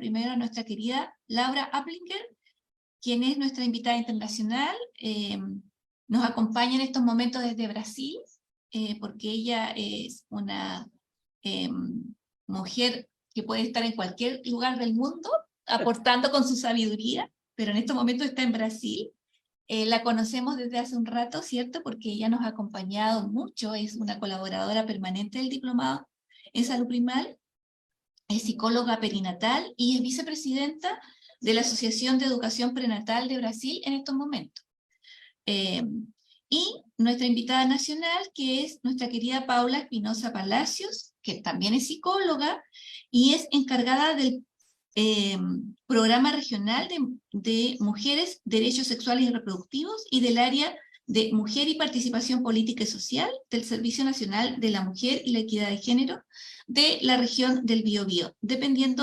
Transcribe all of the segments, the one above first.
primero a nuestra querida Laura Aplinger, quien es nuestra invitada internacional. Nos acompaña en estos momentos desde Brasil, porque ella es una mujer que puede estar en cualquier lugar del mundo, aportando con su sabiduría, pero en estos momentos está en Brasil. La conocemos desde hace un rato, ¿cierto? Porque ella nos ha acompañado mucho, es una colaboradora permanente del diplomado en salud primal, es psicóloga perinatal y es vicepresidenta de la Asociación de Educación Prenatal de Brasil en estos momentos. Y nuestra invitada nacional, que es nuestra querida Paula Espinosa Palacios, que también es psicóloga y es encargada del Programa Regional de Mujeres, Derechos Sexuales y Reproductivos y del área de Mujer y Participación Política y Social del Servicio Nacional de la Mujer y la Equidad de Género de la región del Biobío, dependiente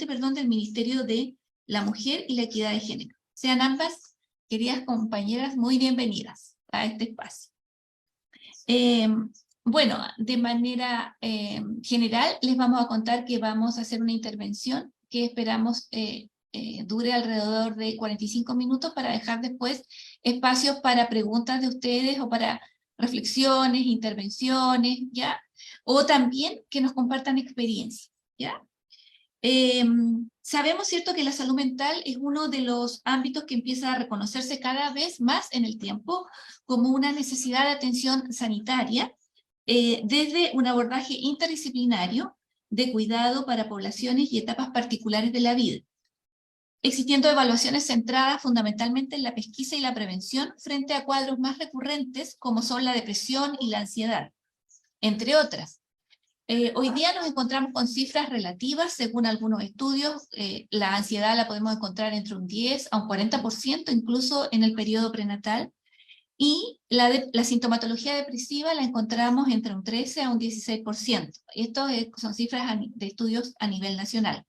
del Ministerio de la Mujer y la Equidad de Género. Sean ambas, queridas compañeras, muy bienvenidas a este espacio. Bueno, de manera general les vamos a contar que vamos a hacer una intervención que esperamos dure alrededor de 45 minutos para dejar después espacios para preguntas de ustedes o para reflexiones, intervenciones, ¿ya? O también que nos compartan experiencias, ¿ya? Sabemos, ¿cierto?, que la salud mental es uno de los ámbitos que empieza a reconocerse cada vez más en el tiempo como una necesidad de atención sanitaria desde un abordaje interdisciplinario de cuidado para poblaciones y etapas particulares de la vida, existiendo evaluaciones centradas fundamentalmente en la pesquisa y la prevención frente a cuadros más recurrentes como son la depresión y la ansiedad, entre otras. Hoy día nos encontramos con cifras relativas, según algunos estudios, la ansiedad la podemos encontrar entre un 10 a un 40%, incluso en el periodo prenatal, y la sintomatología depresiva la encontramos entre un 13 a un 16%. Estos son cifras de estudios a nivel nacional.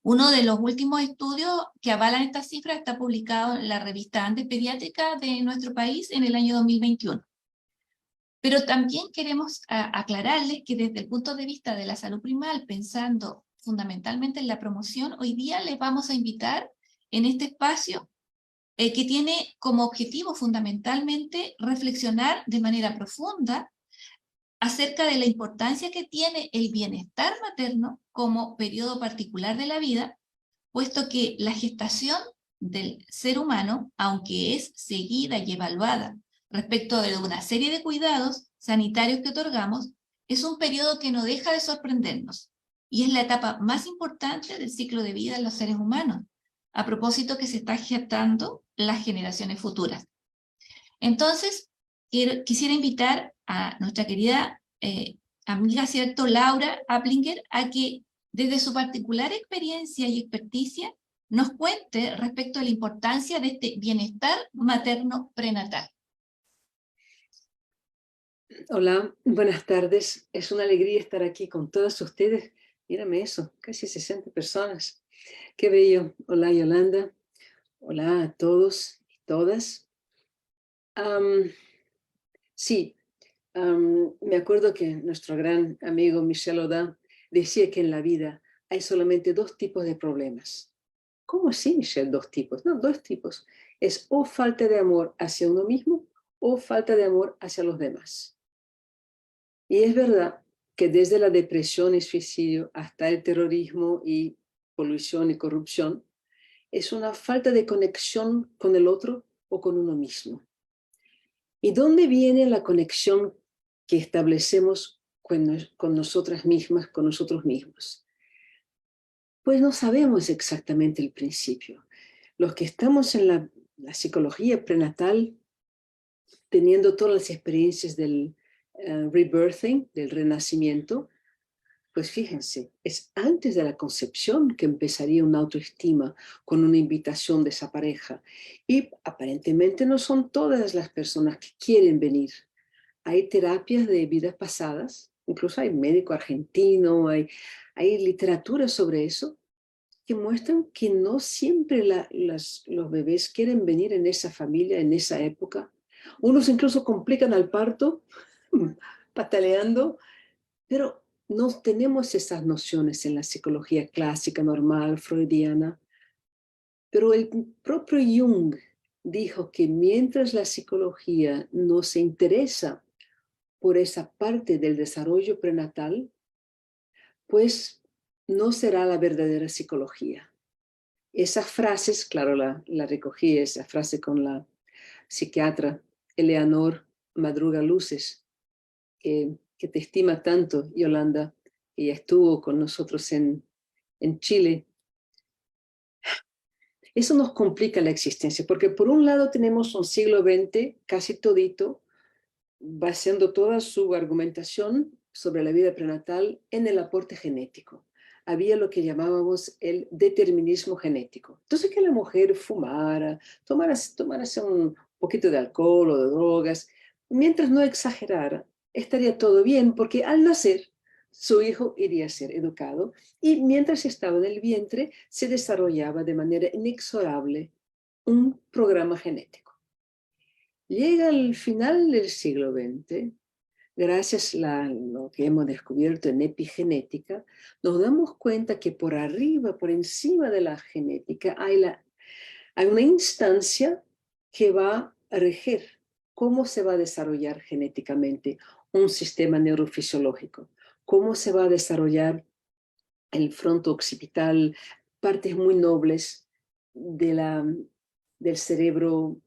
Uno de los últimos estudios que avalan estas cifras está publicado en la revista Andes Pediátrica de nuestro país en el año 2021. Pero también queremos aclararles que desde el punto de vista de la salud primal, pensando fundamentalmente en la promoción, hoy día les vamos a invitar en este espacio que tiene como objetivo fundamentalmente reflexionar de manera profunda acerca de la importancia que tiene el bienestar materno como periodo particular de la vida, puesto que la gestación del ser humano, aunque es seguida y evaluada respecto de una serie de cuidados sanitarios que otorgamos, es un periodo que no deja de sorprendernos y es la etapa más importante del ciclo de vida de los seres humanos, a propósito que se está gestando las generaciones futuras. Entonces, quisiera invitar a nuestra querida amiga, ¿cierto?, Laura Aplinger, a que desde su particular experiencia y experticia nos cuente respecto a la importancia de este bienestar materno prenatal. Hola, buenas tardes. Es una alegría estar aquí con todos ustedes. Mírame eso, casi 60 personas. Qué bello. Hola, Yolanda. Hola a todos y todas. Sí, me acuerdo que nuestro gran amigo Michel Audin decía que en la vida hay solamente dos tipos de problemas. ¿Cómo así, Michel? ¿Dos tipos? No, dos tipos. Es o falta de amor hacia uno mismo o falta de amor hacia los demás. Y es verdad que desde la depresión y suicidio hasta el terrorismo y polución y corrupción, es una falta de conexión con el otro o con uno mismo. ¿Y dónde viene la conexión que establecemos con nosotras mismas, con nosotros mismos? Pues no sabemos exactamente el principio. Los que estamos en la psicología prenatal, teniendo todas las experiencias del rebirthing, del renacimiento, pues fíjense, es antes de la concepción que empezaría una autoestima con una invitación de esa pareja. Y aparentemente no son todas las personas que quieren venir. Hay terapias de vidas pasadas, incluso hay médico argentino, hay literatura sobre eso, que muestran que no siempre los bebés quieren venir en esa familia, en esa época. Unos incluso complican al parto, pataleando, pero no tenemos esas nociones en la psicología clásica, normal, freudiana, pero el propio Jung dijo que mientras la psicología no se interesa por esa parte del desarrollo prenatal, pues no será la verdadera psicología. Esas frases, claro, la recogí, esa frase con la psiquiatra Eleanor Madruga Luces, que te estima tanto, Yolanda. Ella estuvo con nosotros en Chile. Eso nos complica la existencia, porque por un lado tenemos un siglo XX casi todito, basando toda su argumentación sobre la vida prenatal en el aporte genético. Había lo que llamábamos el determinismo genético. Entonces que la mujer fumara, tomara un poquito de alcohol o de drogas, mientras no exagerara, estaría todo bien, porque al nacer su hijo iría a ser educado y mientras estaba en el vientre se desarrollaba de manera inexorable un programa genético. Llega al final del siglo XX, gracias a lo que hemos descubierto en epigenética, nos damos cuenta que por arriba, por encima de la genética, hay una instancia que va a reger cómo se va a desarrollar genéticamente un sistema neurofisiológico, cómo se va a desarrollar el fronto occipital, partes muy nobles del cerebro,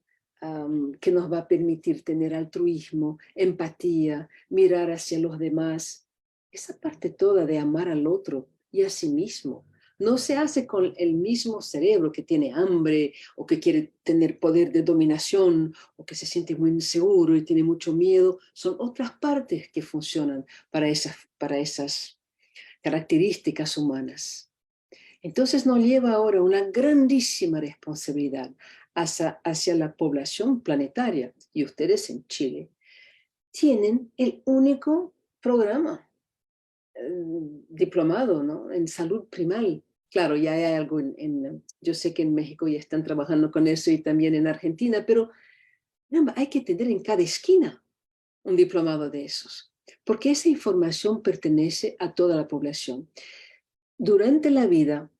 que nos va a permitir tener altruismo, empatía, mirar hacia los demás. Esa parte toda de amar al otro y a sí mismo no se hace con el mismo cerebro que tiene hambre o que quiere tener poder de dominación o que se siente muy inseguro y tiene mucho miedo. Son otras partes que funcionan para esas características humanas. Entonces nos lleva ahora una grandísima responsabilidad hacia la población planetaria. Y ustedes en Chile tienen el único programa diplomado, ¿no?, en salud primal. Claro, ya hay algo yo sé que en México ya están trabajando con eso y también en Argentina, pero no, hay que tener en cada esquina un diplomado de esos, porque esa información pertenece a toda la población. Durante la vida,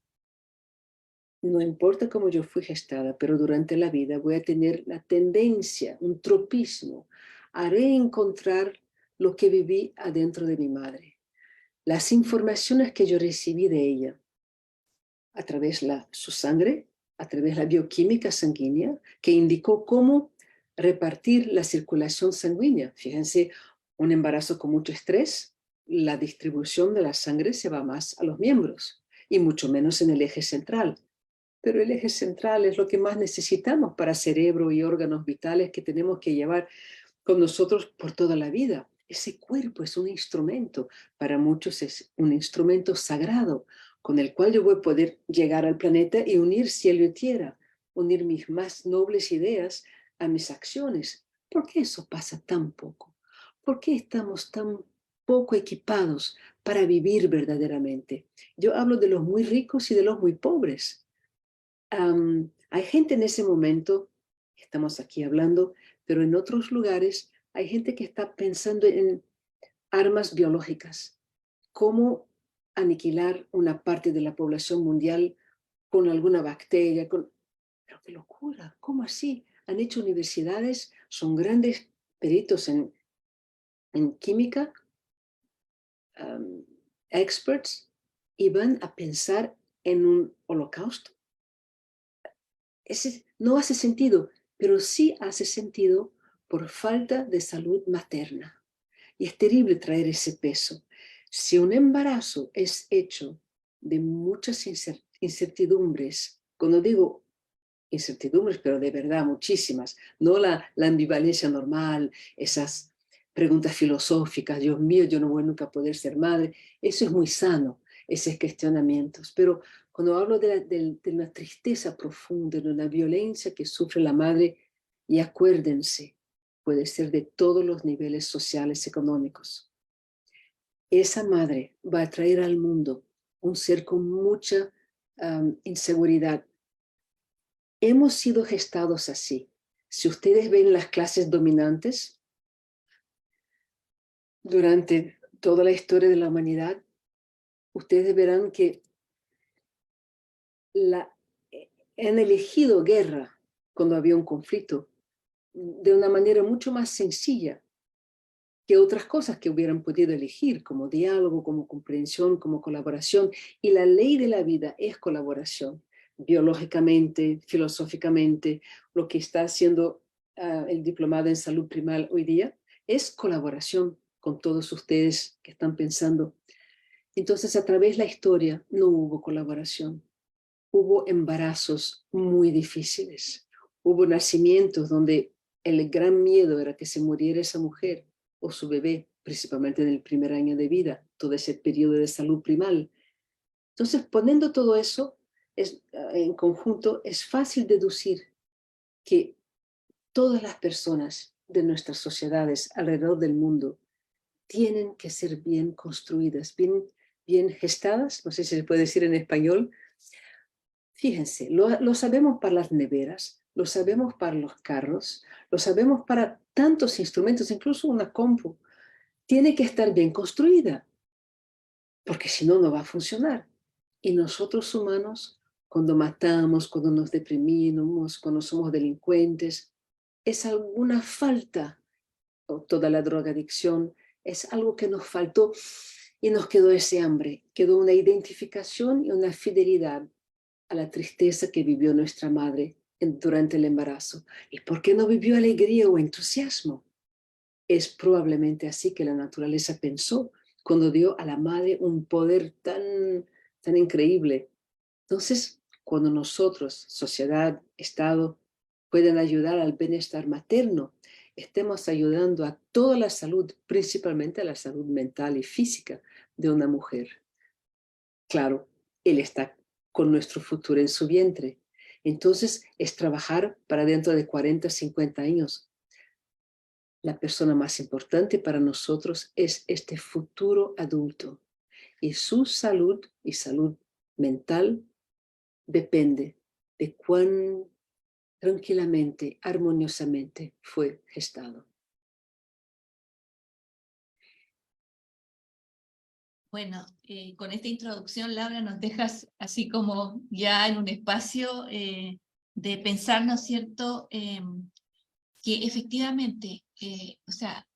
no importa cómo yo fui gestada, pero durante la vida voy a tener la tendencia, un tropismo, a reencontrar lo que viví adentro de mi madre. Las informaciones que yo recibí de ella, a través de su sangre, a través de la bioquímica sanguínea, que indicó cómo repartir la circulación sanguínea. Fíjense, un embarazo con mucho estrés, la distribución de la sangre se va más a los miembros y mucho menos en el eje central. Pero el eje central es lo que más necesitamos para cerebro y órganos vitales que tenemos que llevar con nosotros por toda la vida. Ese cuerpo es un instrumento, para muchos es un instrumento sagrado, con el cual yo voy a poder llegar al planeta y unir cielo y tierra, unir mis más nobles ideas a mis acciones. ¿Por qué eso pasa tan poco? ¿Por qué estamos tan poco equipados para vivir verdaderamente? Yo hablo de los muy ricos y de los muy pobres. Hay gente en ese momento, estamos aquí hablando, pero en otros lugares hay gente que está pensando en armas biológicas, cómo aniquilar una parte de la población mundial con alguna bacteria. Pero qué locura, ¿cómo así? Han hecho universidades, son grandes peritos en química, experts, y van a pensar en un holocausto. No hace sentido, pero sí hace sentido por falta de salud materna. Y es terrible traer ese peso. Si un embarazo es hecho de muchas incertidumbres, cuando digo incertidumbres, pero de verdad muchísimas, no la ambivalencia normal, esas preguntas filosóficas, Dios mío, yo no voy nunca a poder ser madre, eso es muy sano, esos cuestionamientos, pero cuando hablo de una tristeza profunda, de una violencia que sufre la madre, y acuérdense, puede ser de todos los niveles sociales, económicos. Esa madre va a traer al mundo un ser con mucha inseguridad. Hemos sido gestados así. Si ustedes ven las clases dominantes, durante toda la historia de la humanidad, ustedes verán que han elegido guerra cuando había un conflicto de una manera mucho más sencilla que otras cosas que hubieran podido elegir, como diálogo, como comprensión, como colaboración. Y la ley de la vida es colaboración, biológicamente, filosóficamente. Lo que está haciendo el diplomado en salud primal hoy día es colaboración con todos ustedes que están pensando. Entonces, a través de la historia no hubo colaboración. Hubo embarazos muy difíciles. Hubo nacimientos donde el gran miedo era que se muriera esa mujer o su bebé, principalmente en el primer año de vida, todo ese periodo de salud primal. Entonces, poniendo todo eso en conjunto, es fácil deducir que todas las personas de nuestras sociedades alrededor del mundo tienen que ser bien construidas, bien gestadas, no sé si se puede decir en español. Fíjense, lo sabemos para las neveras, lo sabemos para los carros, lo sabemos para tantos instrumentos, incluso una compu. Tiene que estar bien construida, porque si no, no va a funcionar. Y nosotros humanos, cuando matamos, cuando nos deprimimos, cuando somos delincuentes, es alguna falta, o toda la drogadicción, es algo que nos faltó y nos quedó ese hambre, quedó una identificación y una fidelidad a la tristeza que vivió nuestra madre durante el embarazo. ¿Y por qué no vivió alegría o entusiasmo? Es probablemente así que la naturaleza pensó cuando dio a la madre un poder tan increíble. Entonces, cuando nosotros, sociedad, Estado, pueden ayudar al bienestar materno, estemos ayudando a toda la salud, principalmente a la salud mental y física de una mujer. Claro, Él está con nuestro futuro en su vientre. Entonces, es trabajar para dentro de 40, 50 años. La persona más importante para nosotros es este futuro adulto. Y su salud y salud mental depende de cuán tranquilamente, armoniosamente fue gestado. Bueno, con esta introducción, Laura, nos dejas así como ya en un espacio de pensar, ¿no es cierto?, que efectivamente, o sea,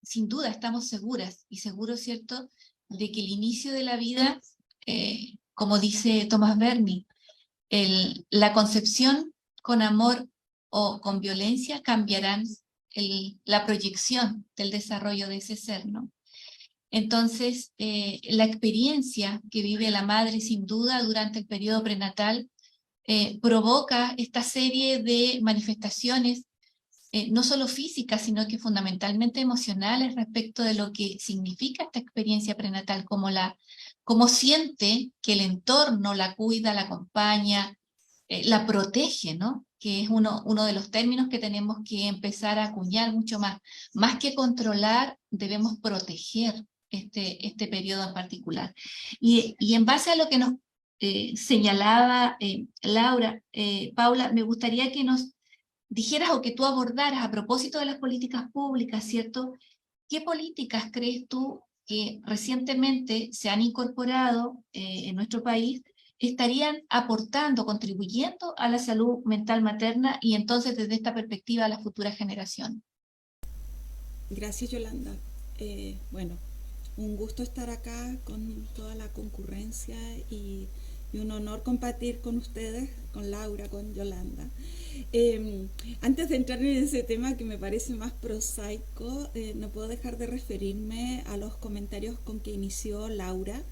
sin duda estamos seguras y seguros, ¿cierto?, de que el inicio de la vida, como dice Thomas Berni, la concepción con amor o con violencia cambiarán la proyección del desarrollo de ese ser, ¿no? Entonces, la experiencia que vive la madre, sin duda, durante el periodo prenatal, provoca esta serie de manifestaciones, no solo físicas, sino que fundamentalmente emocionales respecto de lo que significa esta experiencia prenatal, cómo siente que el entorno la cuida, la acompaña, la protege, ¿no? Que es uno de los términos que tenemos que empezar a acuñar mucho más. Más que controlar, debemos proteger este periodo en particular. Y en base a lo que nos señalaba Laura, Paula, me gustaría que nos dijeras o que tú abordaras a propósito de las políticas públicas, ¿cierto? ¿Qué políticas crees tú que recientemente se han incorporado en nuestro país estarían aportando, contribuyendo a la salud mental materna y entonces desde esta perspectiva a la futura generación? Gracias, Yolanda. Bueno, un gusto estar acá con toda la concurrencia y un honor compartir con ustedes, con Laura, con Yolanda. Antes de entrar en ese tema que me parece más prosaico, no puedo dejar de referirme a los comentarios con que inició Laura,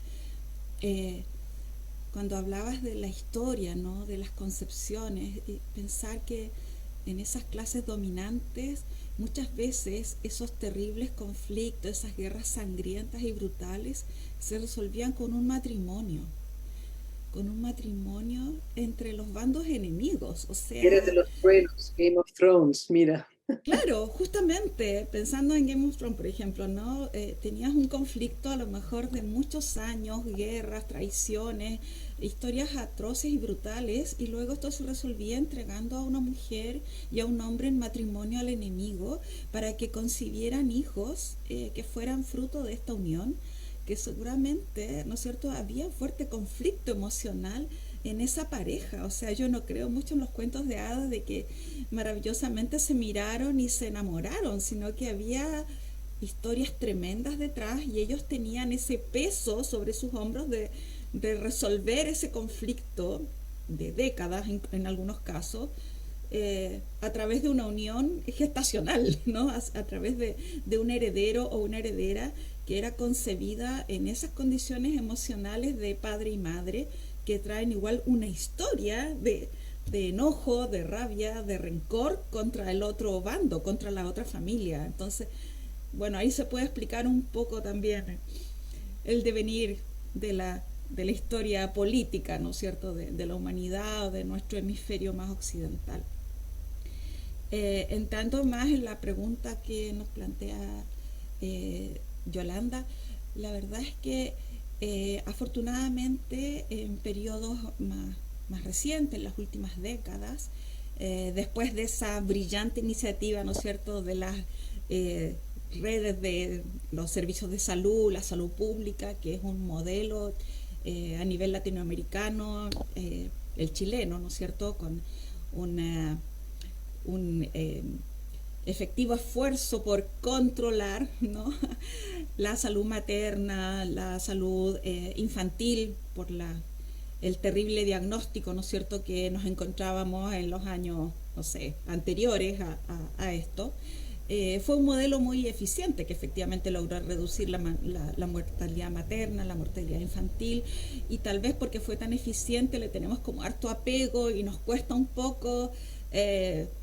cuando hablabas de la historia, ¿no?, de las concepciones, y pensar que en esas clases dominantes muchas veces esos terribles conflictos, esas guerras sangrientas y brutales se resolvían con un matrimonio entre los bandos enemigos, o sea... Era de los truenos, Game of Thrones, mira. Claro, justamente pensando en Game of Thrones, por ejemplo, ¿no? Tenías un conflicto a lo mejor de muchos años, guerras, traiciones, historias atroces y brutales, y luego esto se resolvía entregando a una mujer y a un hombre en matrimonio al enemigo para que concibieran hijos que fueran fruto de esta unión, que seguramente, ¿no es cierto?, había un fuerte conflicto emocional en esa pareja. O sea, yo no creo mucho en los cuentos de hadas de que maravillosamente se miraron y se enamoraron, sino que había historias tremendas detrás y ellos tenían ese peso sobre sus hombros de resolver ese conflicto de décadas en algunos casos, a través de una unión gestacional, ¿no? A través de un heredero o una heredera que era concebida en esas condiciones emocionales de padre y madre, que traen igual una historia de enojo, de rabia, de rencor contra el otro bando, contra la otra familia. Entonces, bueno, ahí se puede explicar un poco también el devenir de la historia política, ¿no es cierto?, de la humanidad o de nuestro hemisferio más occidental. En tanto más en la pregunta que nos plantea Yolanda, la verdad es que afortunadamente en periodos más recientes, en las últimas décadas, después de esa brillante iniciativa, ¿no es cierto?, de las redes de los servicios de salud, la salud pública, que es un modelo a nivel latinoamericano, el chileno, ¿no es cierto?, con una un efectivo esfuerzo por controlar, ¿no?, la salud materna, la salud infantil, por el terrible diagnóstico, ¿no es cierto?, que nos encontrábamos en los años, no sé, anteriores a esto. Fue un modelo muy eficiente que efectivamente logró reducir la mortalidad materna, la mortalidad infantil, y tal vez porque fue tan eficiente le tenemos como harto apego y nos cuesta un poco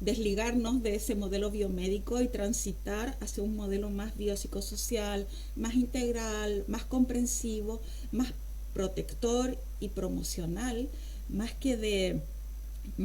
desligarnos de ese modelo biomédico y transitar hacia un modelo más biopsicosocial, más integral, más comprensivo, más protector y promocional, más que de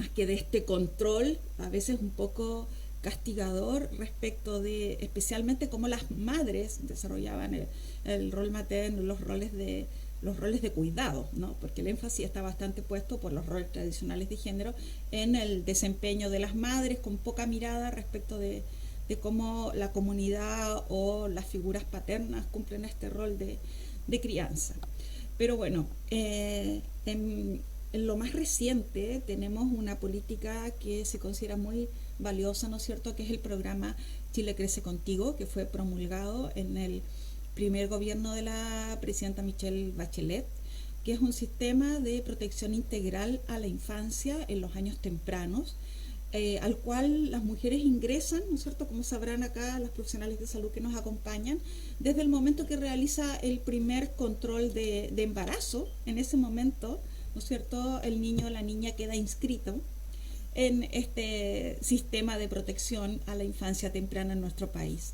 este control, a veces un poco castigador respecto de especialmente cómo las madres desarrollaban el rol materno, los roles de cuidado, ¿no? Porque el énfasis está bastante puesto por los roles tradicionales de género en el desempeño de las madres, con poca mirada respecto de cómo la comunidad o las figuras paternas cumplen este rol de crianza. Pero bueno, en lo más reciente tenemos una política que se considera muy valiosa, ¿no es cierto?, que es el programa Chile Crece Contigo, que fue promulgado en el primer gobierno de la presidenta Michelle Bachelet, que es un sistema de protección integral a la infancia en los años tempranos, al cual las mujeres ingresan, ¿no es cierto?, como sabrán acá las profesionales de salud que nos acompañan, desde el momento que realiza el primer control de embarazo. En ese momento, ¿no es cierto?, el niño o la niña queda inscrito en este sistema de protección a la infancia temprana en nuestro país.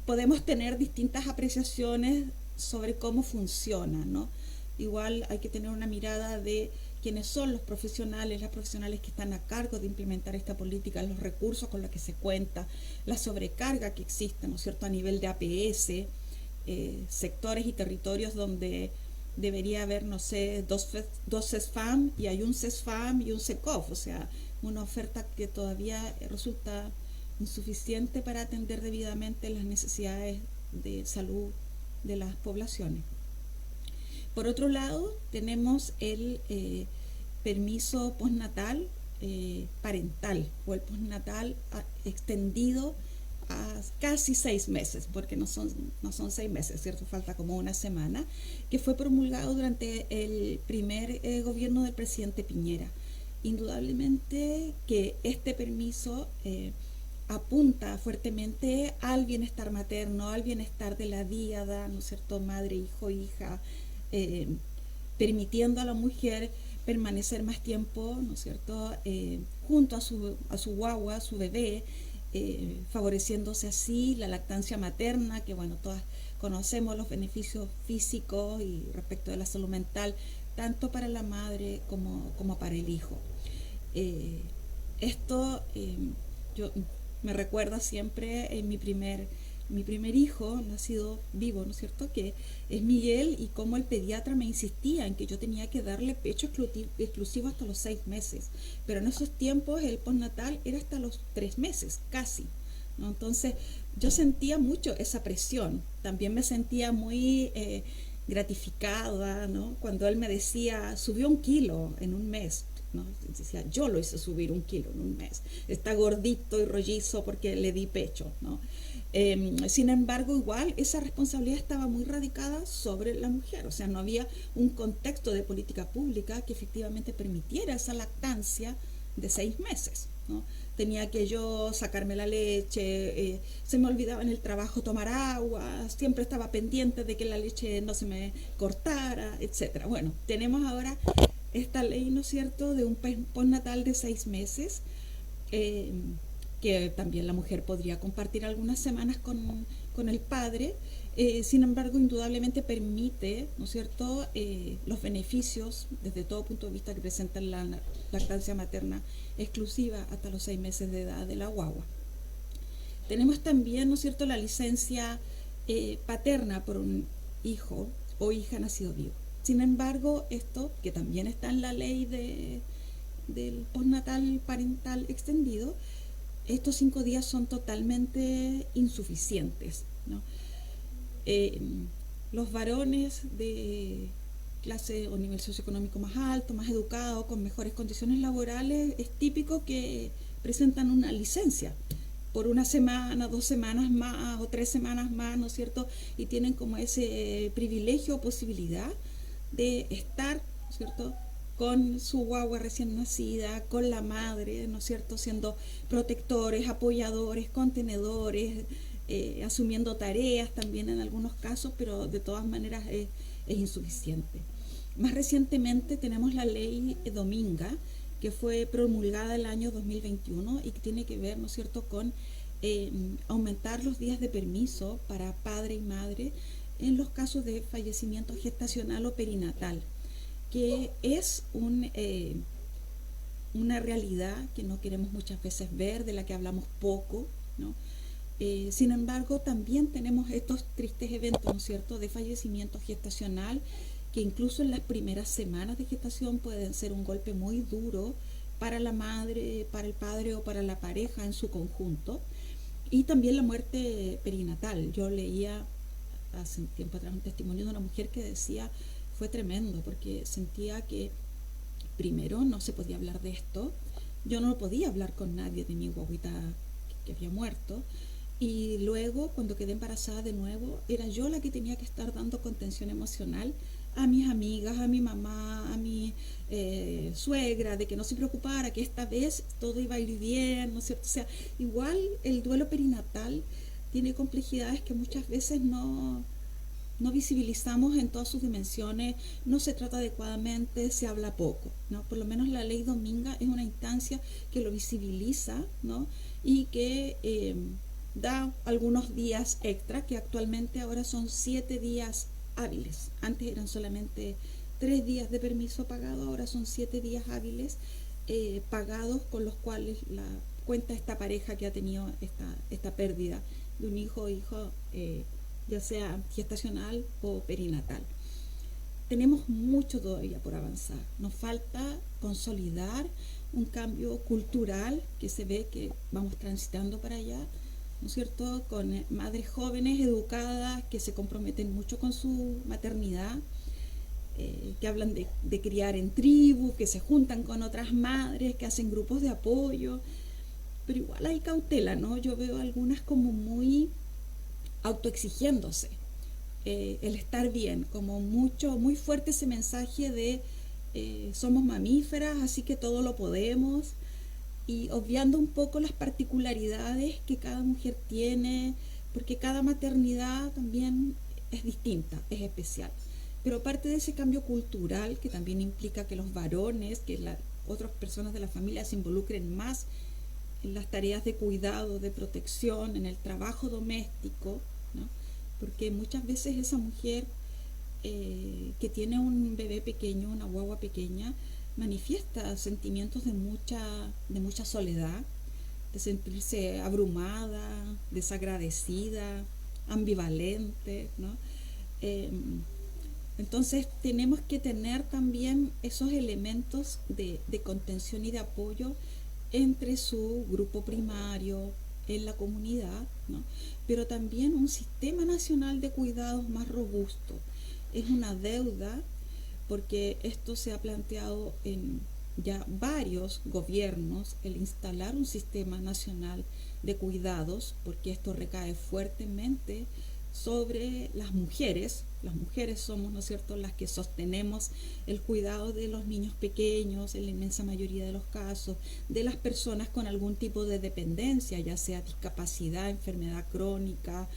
Podemos tener distintas apreciaciones sobre cómo funciona, ¿no? Igual hay que tener una mirada de quiénes son los profesionales, las profesionales que están a cargo de implementar esta política, los recursos con los que se cuenta, la sobrecarga que existe, ¿no es cierto?, a nivel de APS, sectores y territorios donde debería haber, no sé, dos CESFAM y hay un CESFAM y un SECOF, o sea, una oferta que todavía resulta insuficiente para atender debidamente las necesidades de salud de las poblaciones. Por otro lado, tenemos el permiso postnatal parental o el postnatal extendido a casi 6 meses, porque no son 6 meses, ¿cierto? Falta como una semana, que fue promulgado durante el primer gobierno del presidente Piñera. Indudablemente que este permiso apunta fuertemente al bienestar materno, al bienestar de la díada, ¿no es cierto?, madre, hijo, hija, permitiendo a la mujer permanecer más tiempo, ¿no es cierto?, junto a su guagua, a su bebé, favoreciéndose así la lactancia materna, que bueno, todas conocemos los beneficios físicos y respecto de la salud mental, tanto para la madre como para el hijo. Esto yo me recuerda siempre en mi primer hijo nacido vivo, ¿no es cierto?, que es Miguel, y cómo el pediatra me insistía en que yo tenía que darle pecho exclusivo hasta los 6 meses, pero en esos tiempos el postnatal era hasta los 3 meses, casi, ¿no? Entonces yo sentía mucho esa presión, también me sentía muy gratificada, ¿no?, cuando él me decía, subió 1 kilo en un mes, ¿no? Decía, yo lo hice subir 1 kilo en un mes, está gordito y rollizo porque le di pecho, ¿no? Sin embargo, igual esa responsabilidad estaba muy radicada sobre la mujer, o sea, no había un contexto de política pública que efectivamente permitiera esa lactancia de 6 meses, ¿no? Tenía que yo sacarme la leche, se me olvidaba en el trabajo tomar agua, siempre estaba pendiente de que la leche no se me cortara, etcétera. Bueno, tenemos ahora esta ley, ¿no es cierto?, de un postnatal de 6 meses, que también la mujer podría compartir algunas semanas con el padre. Sin embargo, indudablemente permite, ¿no es cierto?, los beneficios desde todo punto de vista que presenta la lactancia materna exclusiva hasta los 6 meses de edad de la guagua. Tenemos también, ¿no es cierto?, la licencia paterna por un hijo o hija nacido vivo. Sin embargo, esto, que también está en la ley del postnatal parental extendido, estos 5 días son totalmente insuficientes, ¿no? Los varones de clase o nivel socioeconómico más alto, más educado, con mejores condiciones laborales, es típico que presentan una licencia por 1 semana, 2 semanas más o 3 semanas más, ¿no es cierto?, y tienen como ese privilegio o posibilidad de estar, ¿no es cierto?, con su guagua recién nacida, con la madre, ¿no es cierto?, siendo protectores, apoyadores, contenedores, asumiendo tareas también en algunos casos, pero de todas maneras es insuficiente. Más recientemente tenemos la ley Dominga, que fue promulgada el año 2021 y que tiene que ver, ¿no es cierto?, con aumentar los días de permiso para padre y madre en los casos de fallecimiento gestacional o perinatal, que es una realidad que no queremos muchas veces ver, de la que hablamos poco, ¿no? Sin embargo, también tenemos estos tristes eventos, ¿no es cierto?, de fallecimiento gestacional, que incluso en las primeras semanas de gestación pueden ser un golpe muy duro para la madre, para el padre o para la pareja en su conjunto. Y también la muerte perinatal. Yo leía hace un tiempo atrás un testimonio de una mujer que decía, fue tremendo, porque sentía que primero no se podía hablar de esto, yo no podía hablar con nadie de mi guaguita que había muerto, y luego cuando quedé embarazada de nuevo era yo la que tenía que estar dando contención emocional a mis amigas, a mi mamá, a mi suegra, de que no se preocupara, que esta vez todo iba a ir bien, ¿no es cierto? O sea, igual el duelo perinatal tiene complejidades que muchas veces no visibilizamos en todas sus dimensiones, no se trata adecuadamente, se habla poco, ¿no? Por lo menos la ley Dominga es una instancia que lo visibiliza, ¿no?, y que da algunos días extra, que actualmente ahora son 7 días hábiles. Antes eran solamente 3 días de permiso pagado, ahora son 7 días hábiles pagados, con los cuales la cuenta esta pareja que ha tenido esta pérdida de un hijo o hijo, ya sea gestacional o perinatal. Tenemos mucho todavía por avanzar. Nos falta consolidar un cambio cultural que se ve que vamos transitando para allá, ¿no es cierto?, con madres jóvenes, educadas, que se comprometen mucho con su maternidad, que hablan de criar en tribu, que se juntan con otras madres, que hacen grupos de apoyo, pero igual hay cautela, ¿no? Yo veo algunas como muy autoexigiéndose el estar bien, como muy fuerte ese mensaje de somos mamíferas, así que todo lo podemos, y obviando un poco las particularidades que cada mujer tiene, porque cada maternidad también es distinta, es especial. Pero parte de ese cambio cultural, que también implica que los varones, que otras personas de la familia se involucren más en las tareas de cuidado, de protección, en el trabajo doméstico, ¿no? Porque muchas veces esa mujer que tiene un bebé pequeño, una guagua pequeña, manifiesta sentimientos de mucha soledad, de sentirse abrumada, desagradecida, ambivalente, ¿no? Entonces tenemos que tener también esos elementos de contención y de apoyo entre su grupo primario, en la comunidad, ¿no? Pero también un sistema nacional de cuidados más robusto. Es una deuda porque esto se ha planteado en ya varios gobiernos, el instalar un sistema nacional de cuidados, porque esto recae fuertemente sobre las mujeres. Las mujeres somos, ¿no es cierto?, las que sostenemos el cuidado de los niños pequeños, en la inmensa mayoría de los casos, de las personas con algún tipo de dependencia, ya sea discapacidad, enfermedad crónica,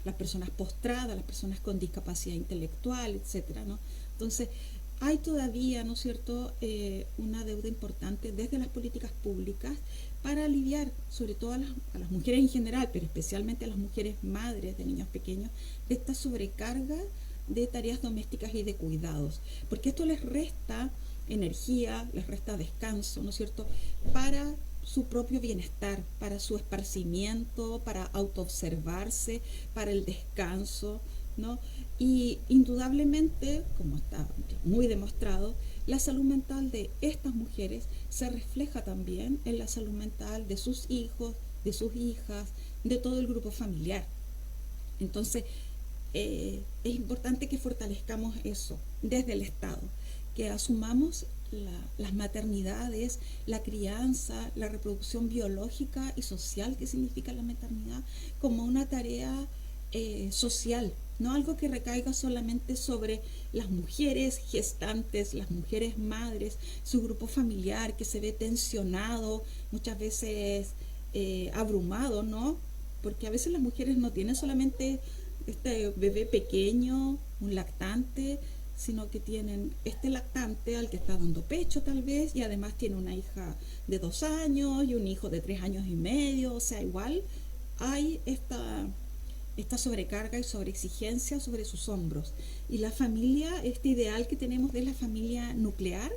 las personas postradas, las personas con discapacidad intelectual, etcétera, ¿no? Entonces, hay todavía, ¿no es cierto?, una deuda importante desde las políticas públicas para aliviar, sobre todo a las mujeres en general, pero especialmente a las mujeres madres de niños pequeños, de esta sobrecarga de tareas domésticas y de cuidados, porque esto les resta energía, les resta descanso, ¿no es cierto?, para su propio bienestar, para su esparcimiento, para autoobservarse, para el descanso, ¿no? Y indudablemente, como está muy demostrado, la salud mental de estas mujeres se refleja también en la salud mental de sus hijos, de sus hijas, de todo el grupo familiar. Entonces, es importante que fortalezcamos eso desde el Estado, que asumamos las maternidades, la crianza, la reproducción biológica y social que significa la maternidad como una tarea social, no algo que recaiga solamente sobre las mujeres gestantes, las mujeres madres, su grupo familiar que se ve tensionado, muchas veces abrumado, ¿no? Porque a veces las mujeres no tienen solamente este bebé pequeño, un lactante, sino que tienen este lactante al que está dando pecho tal vez, y además tiene una hija de 2 años y un hijo de 3 años y medio, o sea, igual hay esta sobrecarga y sobreexigencia sobre sus hombros. Y la familia, este ideal que tenemos de la familia nuclear,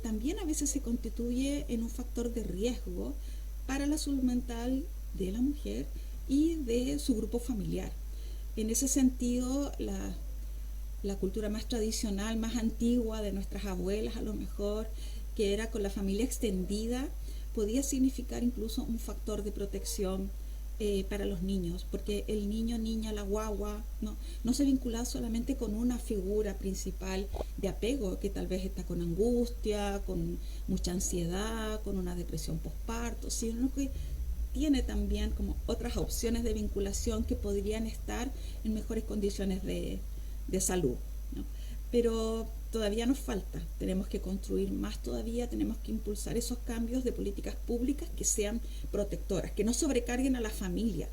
también a veces se constituye en un factor de riesgo para la salud mental de la mujer y de su grupo familiar. En ese sentido, la cultura más tradicional, más antigua de nuestras abuelas, a lo mejor, que era con la familia extendida, podía significar incluso un factor de protección para los niños, porque el niño, niña, la guagua, no se vincula solamente con una figura principal de apego, que tal vez está con angustia, con mucha ansiedad, con una depresión postparto, sino que tiene también como otras opciones de vinculación que podrían estar en mejores condiciones de salud, ¿no? Pero todavía nos falta, tenemos que construir más todavía, tenemos que impulsar esos cambios de políticas públicas que sean protectoras, que no sobrecarguen a la familia.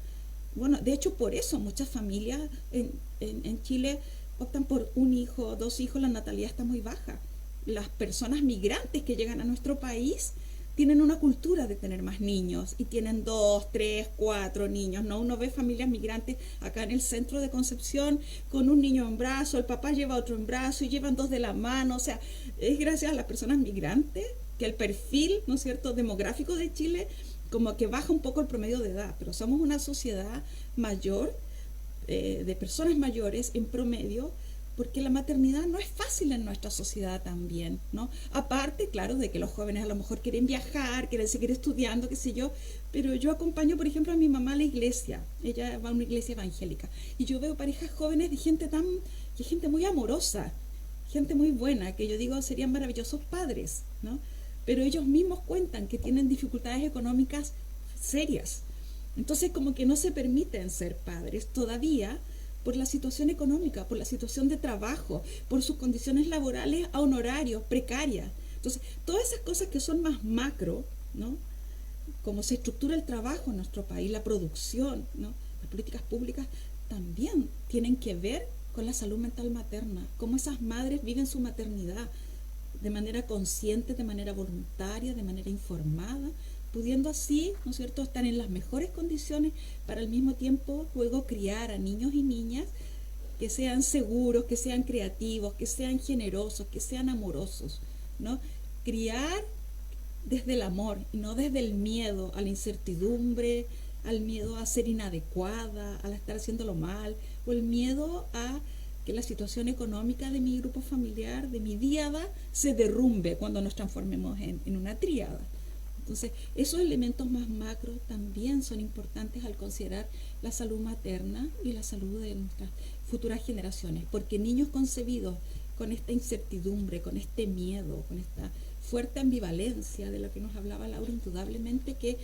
Bueno, de hecho por eso muchas familias en Chile optan por 1 hijo, 2 hijos, la natalidad está muy baja. Las personas migrantes que llegan a nuestro país tienen una cultura de tener más niños y tienen 2, 3, 4 niños, ¿no? Uno ve familias migrantes acá en el centro de Concepción con un niño en brazo, el papá lleva otro en brazo y llevan 2 de la mano, o sea, es gracias a las personas migrantes que el perfil, ¿no es cierto?, demográfico de Chile como que baja un poco el promedio de edad, pero somos una sociedad mayor, de personas mayores en promedio, porque la maternidad no es fácil en nuestra sociedad también, ¿no? Aparte, claro, de que los jóvenes a lo mejor quieren viajar, quieren seguir estudiando, qué sé yo, pero yo acompaño, por ejemplo, a mi mamá a la iglesia, ella va a una iglesia evangélica, y yo veo parejas jóvenes de gente muy amorosa, gente muy buena, que yo digo serían maravillosos padres, ¿no? Pero ellos mismos cuentan que tienen dificultades económicas serias, entonces como que no se permiten ser padres todavía, por la situación económica, por la situación de trabajo, por sus condiciones laborales a honorarios, precarias. Entonces, todas esas cosas que son más macro, ¿no? Como se estructura el trabajo en nuestro país, la producción, ¿no? Las políticas públicas también tienen que ver con la salud mental materna, cómo esas madres viven su maternidad de manera consciente, de manera voluntaria, de manera informada, pudiendo así, ¿no es cierto?, estar en las mejores condiciones para al mismo tiempo luego criar a niños y niñas que sean seguros, que sean creativos, que sean generosos, que sean amorosos, ¿no? Criar desde el amor y no desde el miedo a la incertidumbre, al miedo a ser inadecuada, a estar haciéndolo mal, o el miedo a que la situación económica de mi grupo familiar, de mi díada, se derrumbe cuando nos transformemos en una tríada. Entonces, esos elementos más macro también son importantes al considerar la salud materna y la salud de nuestras futuras generaciones, porque niños concebidos con esta incertidumbre, con este miedo, con esta fuerte ambivalencia de la que nos hablaba Laura, indudablemente que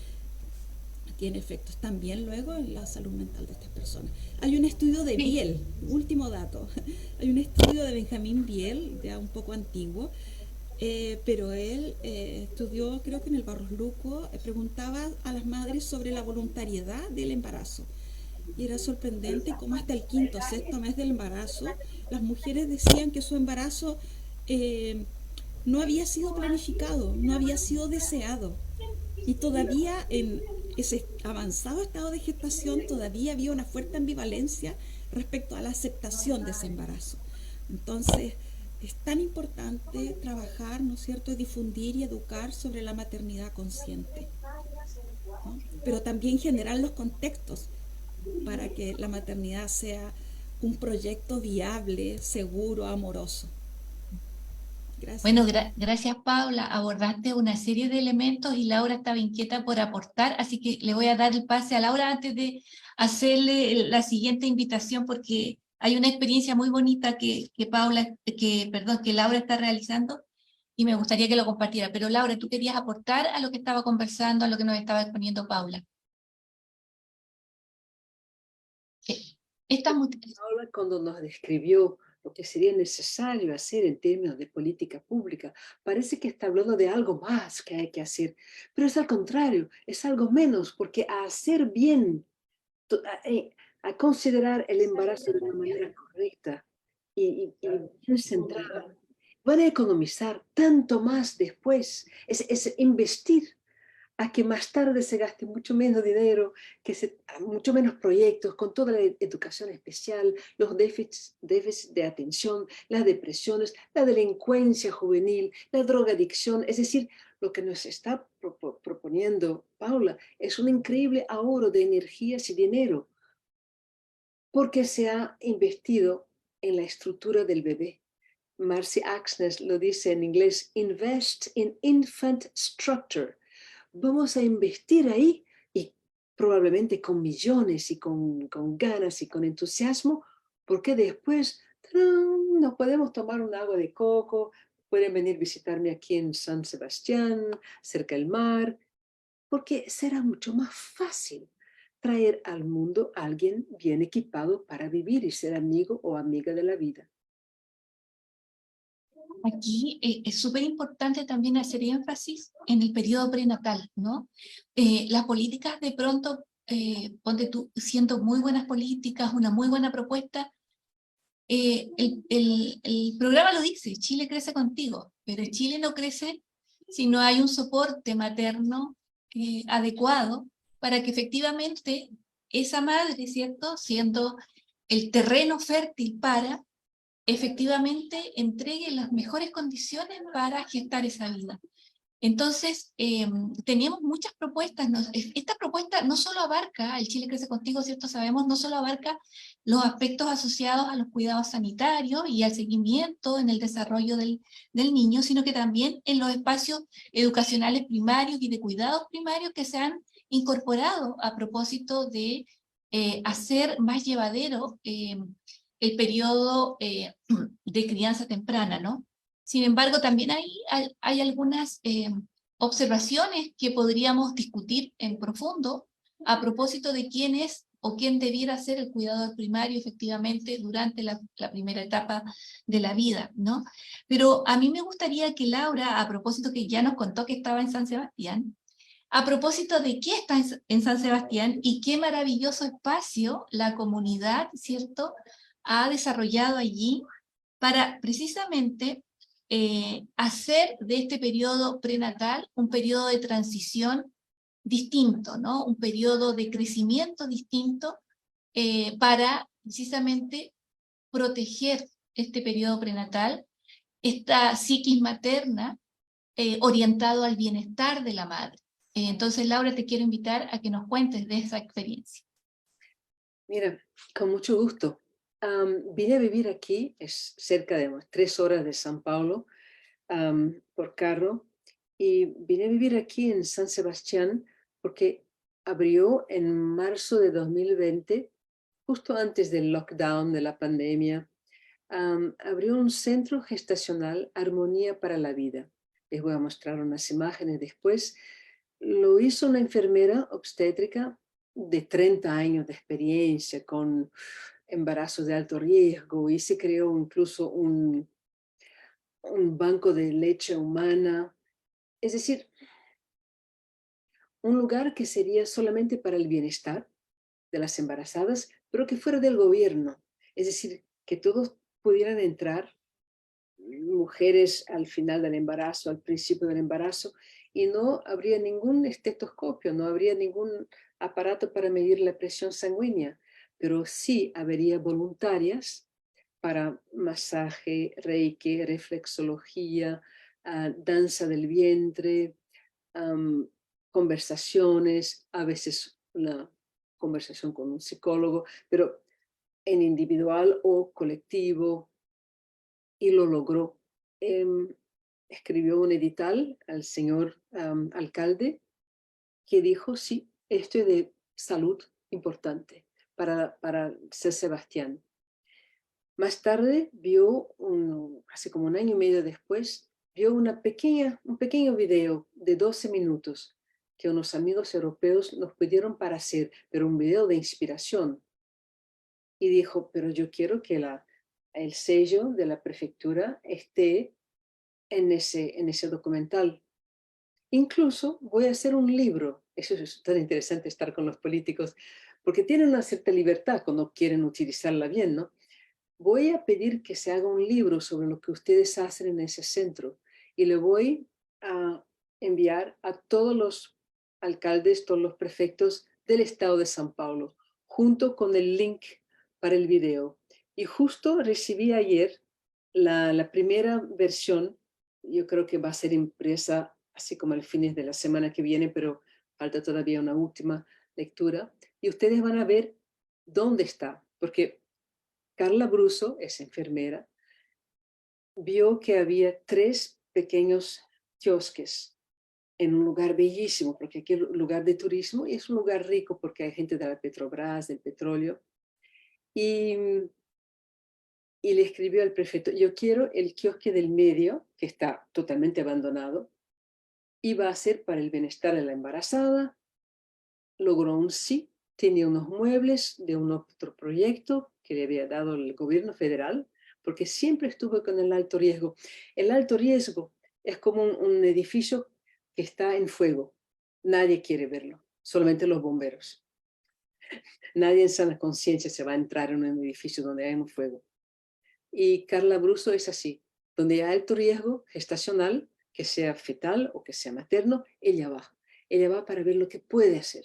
tiene efectos también luego en la salud mental de estas personas. Hay un estudio de Biel, último dato, hay un estudio de Benjamín Biel, ya un poco antiguo, pero él estudió, creo que en el Barros Luco, preguntaba a las madres sobre la voluntariedad del embarazo. Y era sorprendente cómo hasta el quinto, sexto mes del embarazo, las mujeres decían que su embarazo no había sido planificado, no había sido deseado. Y todavía en ese avanzado estado de gestación todavía había una fuerte ambivalencia respecto a la aceptación de ese embarazo. Entonces, es tan importante trabajar, ¿no es cierto?, y difundir y educar sobre la maternidad consciente, ¿no? Pero también generar los contextos para que la maternidad sea un proyecto viable, seguro, amoroso. Gracias. Bueno, gracias Paula, abordaste una serie de elementos y Laura estaba inquieta por aportar, así que le voy a dar el pase a Laura antes de hacerle la siguiente invitación, porque hay una experiencia muy bonita que Laura está realizando y me gustaría que lo compartiera. Pero Laura, tú querías aportar a lo que estaba conversando, a lo que nos estaba exponiendo Paula. Paula, cuando nos describió lo que sería necesario hacer en términos de política pública, parece que está hablando de algo más que hay que hacer, pero es al contrario, es algo menos, porque a hacer bien, a considerar el embarazo de una manera correcta y bien centrada, van a economizar tanto más después, es investir a que más tarde se gaste mucho menos dinero, mucho menos proyectos, con toda la educación especial, los déficits de atención, las depresiones, la delincuencia juvenil, la drogadicción. Es decir, lo que nos está proponiendo Paula es un increíble ahorro de energías y dinero, porque se ha investido en la estructura del bebé. Marcy Axnes lo dice en inglés, invest in infant structure. Vamos a investir ahí y probablemente con millones y con ganas y con entusiasmo, porque después nos podemos tomar un agua de coco, pueden venir a visitarme aquí en San Sebastián, cerca del mar, porque será mucho más fácil traer al mundo a alguien bien equipado para vivir y ser amigo o amiga de la vida. Aquí es súper importante también hacer énfasis en el periodo prenatal, ¿no? Las políticas de pronto, ponte tú, siendo muy buenas políticas, una muy buena propuesta, el programa lo dice, Chile crece contigo, pero Chile no crece si no hay un soporte materno adecuado para que efectivamente esa madre, ¿cierto?, siendo el terreno fértil para efectivamente entregue las mejores condiciones para gestar esa vida. Entonces, teníamos muchas propuestas. Esta propuesta no solo abarca, el Chile Crece Contigo, ¿cierto? Sabemos, no solo abarca los aspectos asociados a los cuidados sanitarios y al seguimiento en el desarrollo del niño, sino que también en los espacios educacionales primarios y de cuidados primarios que se han incorporado a propósito de hacer más llevadero el periodo de crianza temprana, ¿no? Sin embargo, también hay algunas observaciones que podríamos discutir en profundo a propósito de quién es o quién debiera ser el cuidador primario efectivamente durante la primera etapa de la vida, ¿no? Pero a mí me gustaría que Laura, a propósito que ya nos contó que estaba en San Sebastián, a propósito de qué está en San Sebastián y qué maravilloso espacio la comunidad, ¿cierto?, ha desarrollado allí para precisamente hacer de este periodo prenatal un periodo de transición distinto, ¿no? Un periodo de crecimiento distinto para precisamente proteger este periodo prenatal, esta psiquis materna orientado al bienestar de la madre. Entonces, Laura, te quiero invitar a que nos cuentes de esa experiencia. Mira, con mucho gusto. Vine a vivir aquí, es cerca de 3 horas de San Paulo, por carro, y vine a vivir aquí en San Sebastián porque abrió en marzo de 2020, justo antes del lockdown de la pandemia, abrió un centro gestacional Armonía para la Vida. Les voy a mostrar unas imágenes después. Lo hizo una enfermera obstétrica de 30 años de experiencia con embarazos de alto riesgo, y se creó incluso un banco de leche humana. Es decir, un lugar que sería solamente para el bienestar de las embarazadas, pero que fuera del gobierno. Es decir, que todos pudieran entrar, mujeres al final del embarazo, al principio del embarazo, y no habría ningún estetoscopio, no habría ningún aparato para medir la presión sanguínea, pero sí habría voluntarias para masaje, reiki, reflexología, danza del vientre, conversaciones, a veces una conversación con un psicólogo, pero en individual o colectivo, y lo logró. Escribió un edital al señor alcalde que dijo, sí, esto es de salud importante para San Sebastián. Más tarde hace como 1 año y medio después, vio un pequeño video de 12 minutos que unos amigos europeos nos pidieron para hacer, pero un video de inspiración. Y dijo, pero yo quiero que el sello de la prefectura esté en ese documental. Incluso voy a hacer un libro. Eso es tan interesante, estar con los políticos, porque tienen una cierta libertad cuando quieren utilizarla bien, ¿no? Voy a pedir que se haga un libro sobre lo que ustedes hacen en ese centro, y le voy a enviar a todos los alcaldes, todos los prefectos del estado de San Paulo, junto con el link para el video. Y justo recibí ayer la primera versión. Yo creo que va a ser impresa así como a fines de la semana que viene, pero falta todavía una última lectura. Y ustedes van a ver dónde está, porque Carla Bruso es enfermera, vio que había 3 pequeños kiosques en un lugar bellísimo, porque aquí es un lugar de turismo y es un lugar rico porque hay gente de la Petrobras, del petróleo. Y le escribió al prefecto, yo quiero el kiosque del medio, que está totalmente abandonado, y va a ser para el bienestar de la embarazada. Logró un sí, tenía unos muebles de un otro proyecto que le había dado el gobierno federal, porque siempre estuvo con el alto riesgo. El alto riesgo es como un edificio que está en fuego. Nadie quiere verlo, solamente los bomberos. Nadie en sana conciencia se va a entrar en un edificio donde hay un fuego. Y Carla Bruso es así, donde hay alto riesgo gestacional, que sea fetal o que sea materno, ella va para ver lo que puede hacer.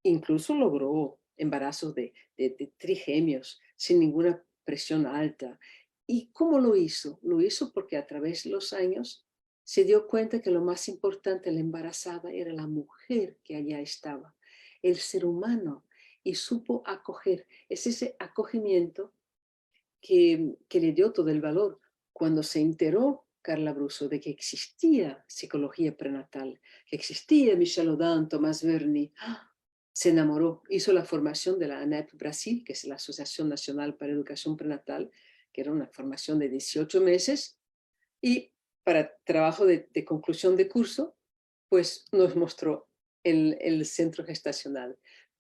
Incluso logró embarazos de trigemios sin ninguna presión alta. ¿Y cómo lo hizo? Lo hizo porque a través de los años se dio cuenta que lo más importante en la embarazada era la mujer que allá estaba, el ser humano, y supo acoger. Es ese acogimiento que le dio todo el valor cuando se enteró Carla Bruso de que existía psicología prenatal, que existía Michel Audin, Tomás Verny. Se enamoró, hizo la formación de la ANEP Brasil, que es la Asociación Nacional para Educación Prenatal, que era una formación de 18 meses, y para trabajo de conclusión de curso, pues nos mostró el centro gestacional.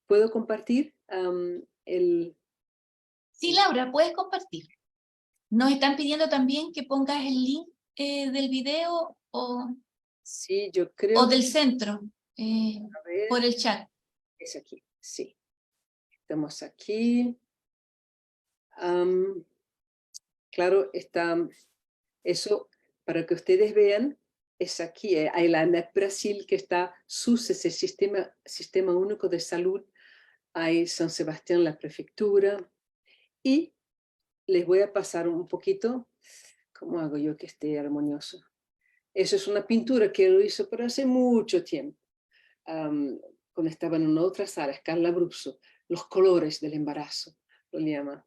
¿Puedo compartir Sí, Laura, puedes compartir. Nos están pidiendo también que pongas el link del video Sí, yo creo o del centro a ver, por el chat. es aquí, sí. Estamos aquí. Claro, está eso, para que ustedes vean, es aquí. Hay la ANEP Brasil, que está SUS, ese sistema único de salud. Hay San Sebastián, la prefectura. Y les voy a pasar un poquito, ¿cómo hago yo que esté armonioso? Eso es una pintura que lo hizo por hace mucho tiempo, cuando estaba en una otra sala, Carla Bruzzo, los colores del embarazo, lo llama.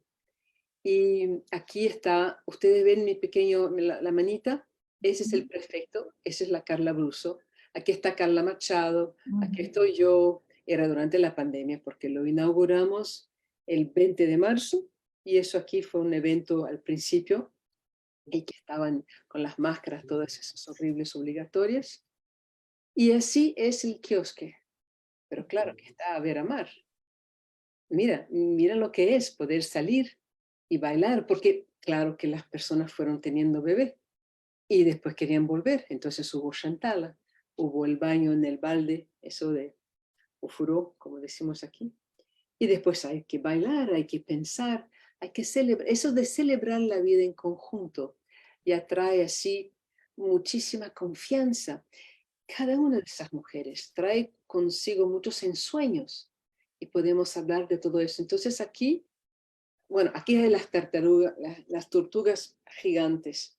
Y aquí está, ustedes ven mi pequeño, la manita, ese es el prefecto, esa es la Carla Bruzzo. Aquí está Carla Machado, aquí estoy yo, era durante la pandemia porque lo inauguramos el 20 de marzo y eso aquí fue un evento al principio y que estaban con las máscaras todas esas horribles obligatorias. Y así es el kiosque, pero claro que está a ver a mar. Mira lo que es poder salir y bailar, porque claro que las personas fueron teniendo bebé y después querían volver, entonces hubo Shantala, hubo el baño en el balde, eso de ofuró, como decimos aquí, y después hay que bailar, hay que pensar, hay que celebrar, eso de celebrar la vida en conjunto y atrae así muchísima confianza. Cada una de esas mujeres trae consigo muchos ensueños y podemos hablar de todo eso. Entonces aquí, bueno, aquí hay las tartarugas, las tortugas gigantes.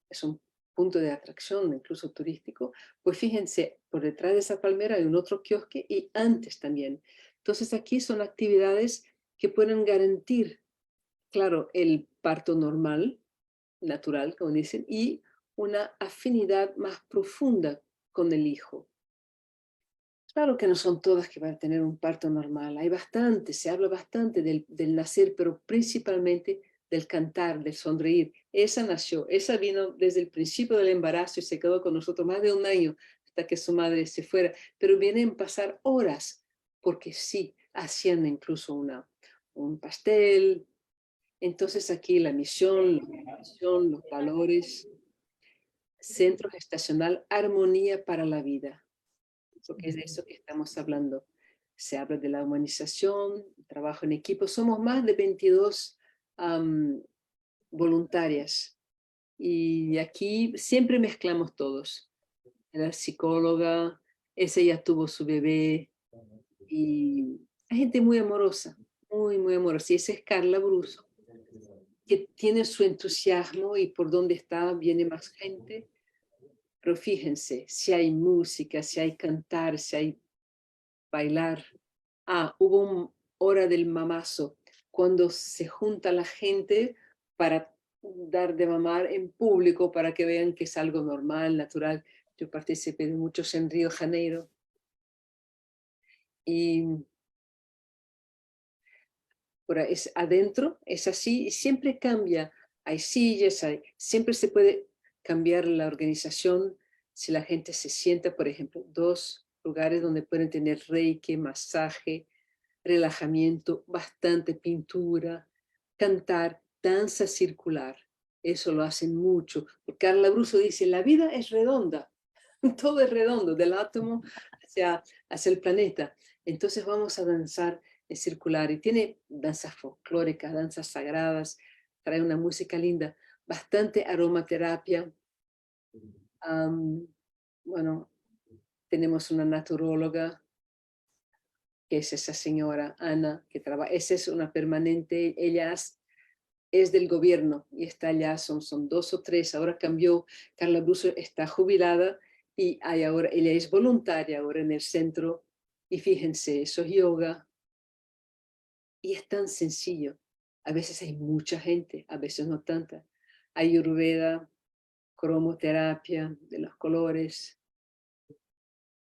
Es un punto de atracción, incluso turístico. Pues fíjense, por detrás de esa palmera hay un otro kiosque y antes también. Entonces aquí son actividades que pueden garantir, claro, el parto normal, natural, como dicen, y una afinidad más profunda con el hijo. Claro que no son todas que van a tener un parto normal, hay bastante, se habla bastante del nacer, pero principalmente del cantar, del sonreír. Esa nació, esa vino desde el principio del embarazo y se quedó con nosotros más de un año hasta que su madre se fuera, pero vienen a pasar horas, porque sí, hacían incluso un pastel. Entonces aquí la misión, los valores, centro gestacional, armonía para la vida, porque es de eso que estamos hablando. Se habla de la humanización, trabajo en equipo. Somos más de 22 voluntarias y aquí siempre mezclamos todos. La psicóloga, esa ya tuvo su bebé y hay gente muy amorosa, muy, muy amorosa. Y esa es Carla Bruzzo, que tiene su entusiasmo y por donde está viene más gente. Pero fíjense, si hay música, si hay cantar, si hay bailar. Hubo una hora del mamazo, cuando se junta la gente para dar de mamar en público, para que vean que es algo normal, natural. Yo participé de muchos en Río de Janeiro. Y adentro es así, y siempre cambia. Hay sillas, siempre se puede cambiar la organización si la gente se sienta, por ejemplo, 2 lugares donde pueden tener reiki, masaje, relajamiento, bastante pintura, cantar, danza circular. Eso lo hacen mucho. Carla Bruzzo dice, la vida es redonda, todo es redondo, del átomo hacia el planeta. Entonces vamos a danzar en circular y tiene danzas folclóricas, danzas sagradas, trae una música linda, bastante aromaterapia. Bueno, tenemos una naturóloga, que es esa señora Ana, que trabaja, esa es una permanente, ella es del gobierno y está allá, son 2 o 3, ahora cambió, Carla Bruzzo está jubilada y ella es voluntaria ahora en el centro y fíjense, eso es yoga y es tan sencillo. A veces hay mucha gente, a veces no tanta. Hay ayurveda, cromoterapia de los colores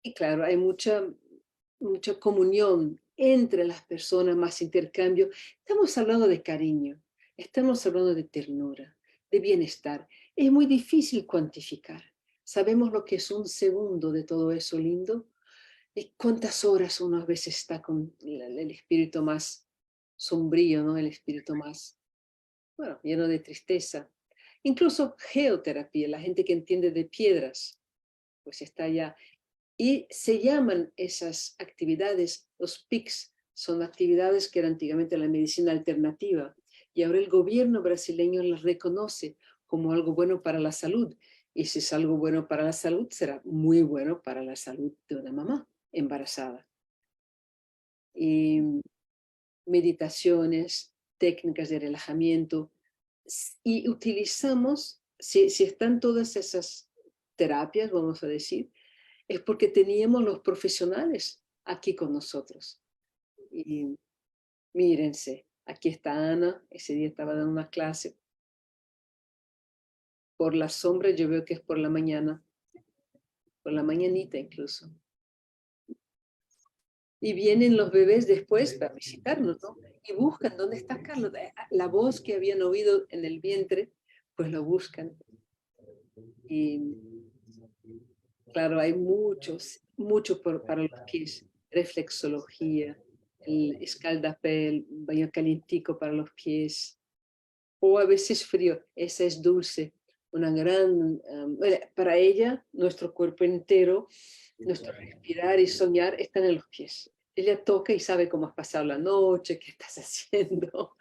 y claro, hay mucha comunión entre las personas, más intercambio. Estamos hablando de cariño, estamos hablando de ternura, de bienestar. Es muy difícil cuantificar. Sabemos lo que es un segundo de todo eso lindo. Y cuántas horas uno a veces está con el espíritu más sombrío, ¿no? El espíritu más, bueno, lleno de tristeza. Incluso geoterapia, la gente que entiende de piedras, pues está allá. Y se llaman esas actividades, los PICs, son actividades que era antiguamente la medicina alternativa y ahora el gobierno brasileño las reconoce como algo bueno para la salud. Y si es algo bueno para la salud, será muy bueno para la salud de una mamá embarazada. Y meditaciones, técnicas de relajamiento, y utilizamos, si están todas esas terapias, vamos a decir, es porque teníamos los profesionales aquí con nosotros. Y mírense, aquí está Ana, ese día estaba dando una clase. Por la sombra yo veo que es por la mañana, por la mañanita incluso. Y vienen los bebés después para visitarnos, ¿no? Y buscan, ¿dónde está Carlos? La voz que habían oído en el vientre, pues lo buscan. Y claro, hay mucho para los pies. Reflexología, el escaldapel, baño calientico para los pies. O a veces frío, esa es dulce. Una gran, para ella, nuestro cuerpo entero, nuestro respirar y soñar están en los pies. Ella toca y sabe cómo has pasado la noche, qué estás haciendo,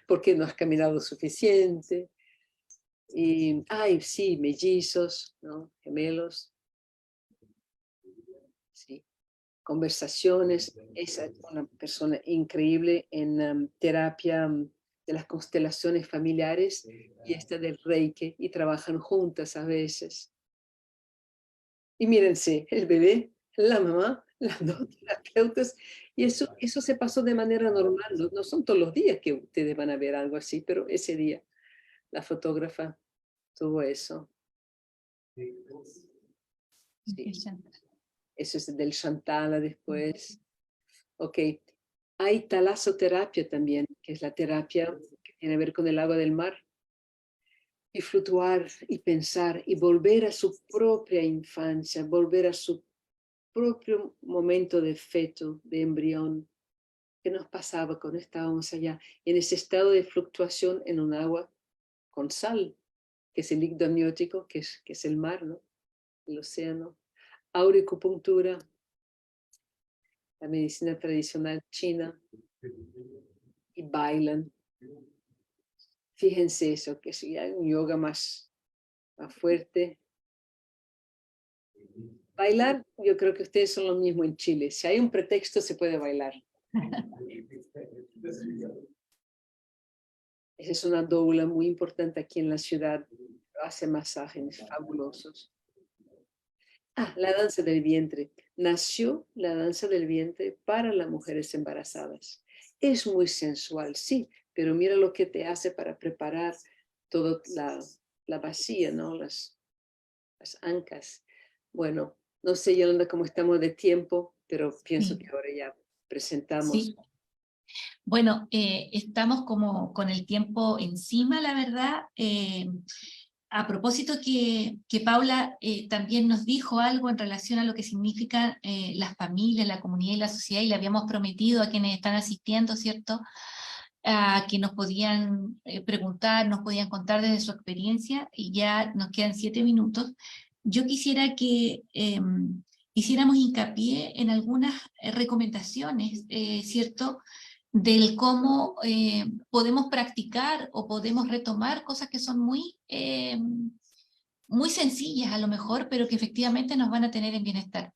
por qué no has caminado suficiente. Y, ay, sí, mellizos, ¿no? Gemelos. Sí. Conversaciones. Esa es una persona increíble en terapia de las constelaciones familiares y esta del Reiki, y trabajan juntas a veces. Y mírense, el bebé, la mamá, las dos terapeutas, y eso se pasó de manera normal. No son todos los días que ustedes van a ver algo así, pero ese día la fotógrafa tuvo eso. Sí. Eso es del Shantala después. Ok. Hay talasoterapia también, que es la terapia que tiene que ver con el agua del mar. Y fluctuar y pensar y volver a su propia infancia, volver a su propio momento de feto, de embrión. ¿Qué nos pasaba cuando estábamos allá? En ese estado de fluctuación en un agua con sal, que es el líquido amniótico, que es el mar, ¿no? El océano. Auricupuntura, la medicina tradicional china, y bailan. Fíjense eso, que si hay un yoga más fuerte. Bailar, yo creo que ustedes son lo mismo en Chile. Si hay un pretexto, se puede bailar. Esa es una doula muy importante aquí en la ciudad. Hace masajes fabulosos. Ah, la danza del vientre. Nació la danza del vientre para las mujeres embarazadas. Es muy sensual, sí, pero mira lo que te hace para preparar toda la vacía, ¿no? Las ancas. Bueno, no sé, Yolanda, cómo estamos de tiempo, pero pienso que ahora ya presentamos. Sí. Bueno, estamos como con el tiempo encima, la verdad. A propósito que Paula también nos dijo algo en relación a lo que significan las familias, la comunidad y la sociedad, y le habíamos prometido a quienes están asistiendo, ¿cierto?, a que nos podían preguntar, nos podían contar desde su experiencia, y ya nos quedan 7 minutos. Yo quisiera que hiciéramos hincapié en algunas recomendaciones, ¿cierto?, del cómo podemos practicar o podemos retomar cosas que son muy sencillas a lo mejor, pero que efectivamente nos van a tener en bienestar.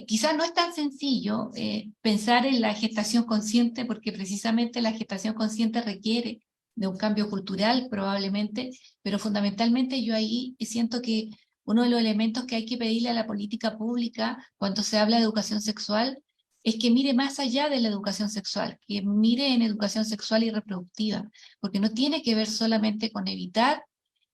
Quizás no es tan sencillo pensar en la gestación consciente, porque precisamente la gestación consciente requiere de un cambio cultural probablemente, pero fundamentalmente yo ahí siento que uno de los elementos que hay que pedirle a la política pública cuando se habla de educación sexual es que mire más allá de la educación sexual, que mire en educación sexual y reproductiva, porque no tiene que ver solamente con evitar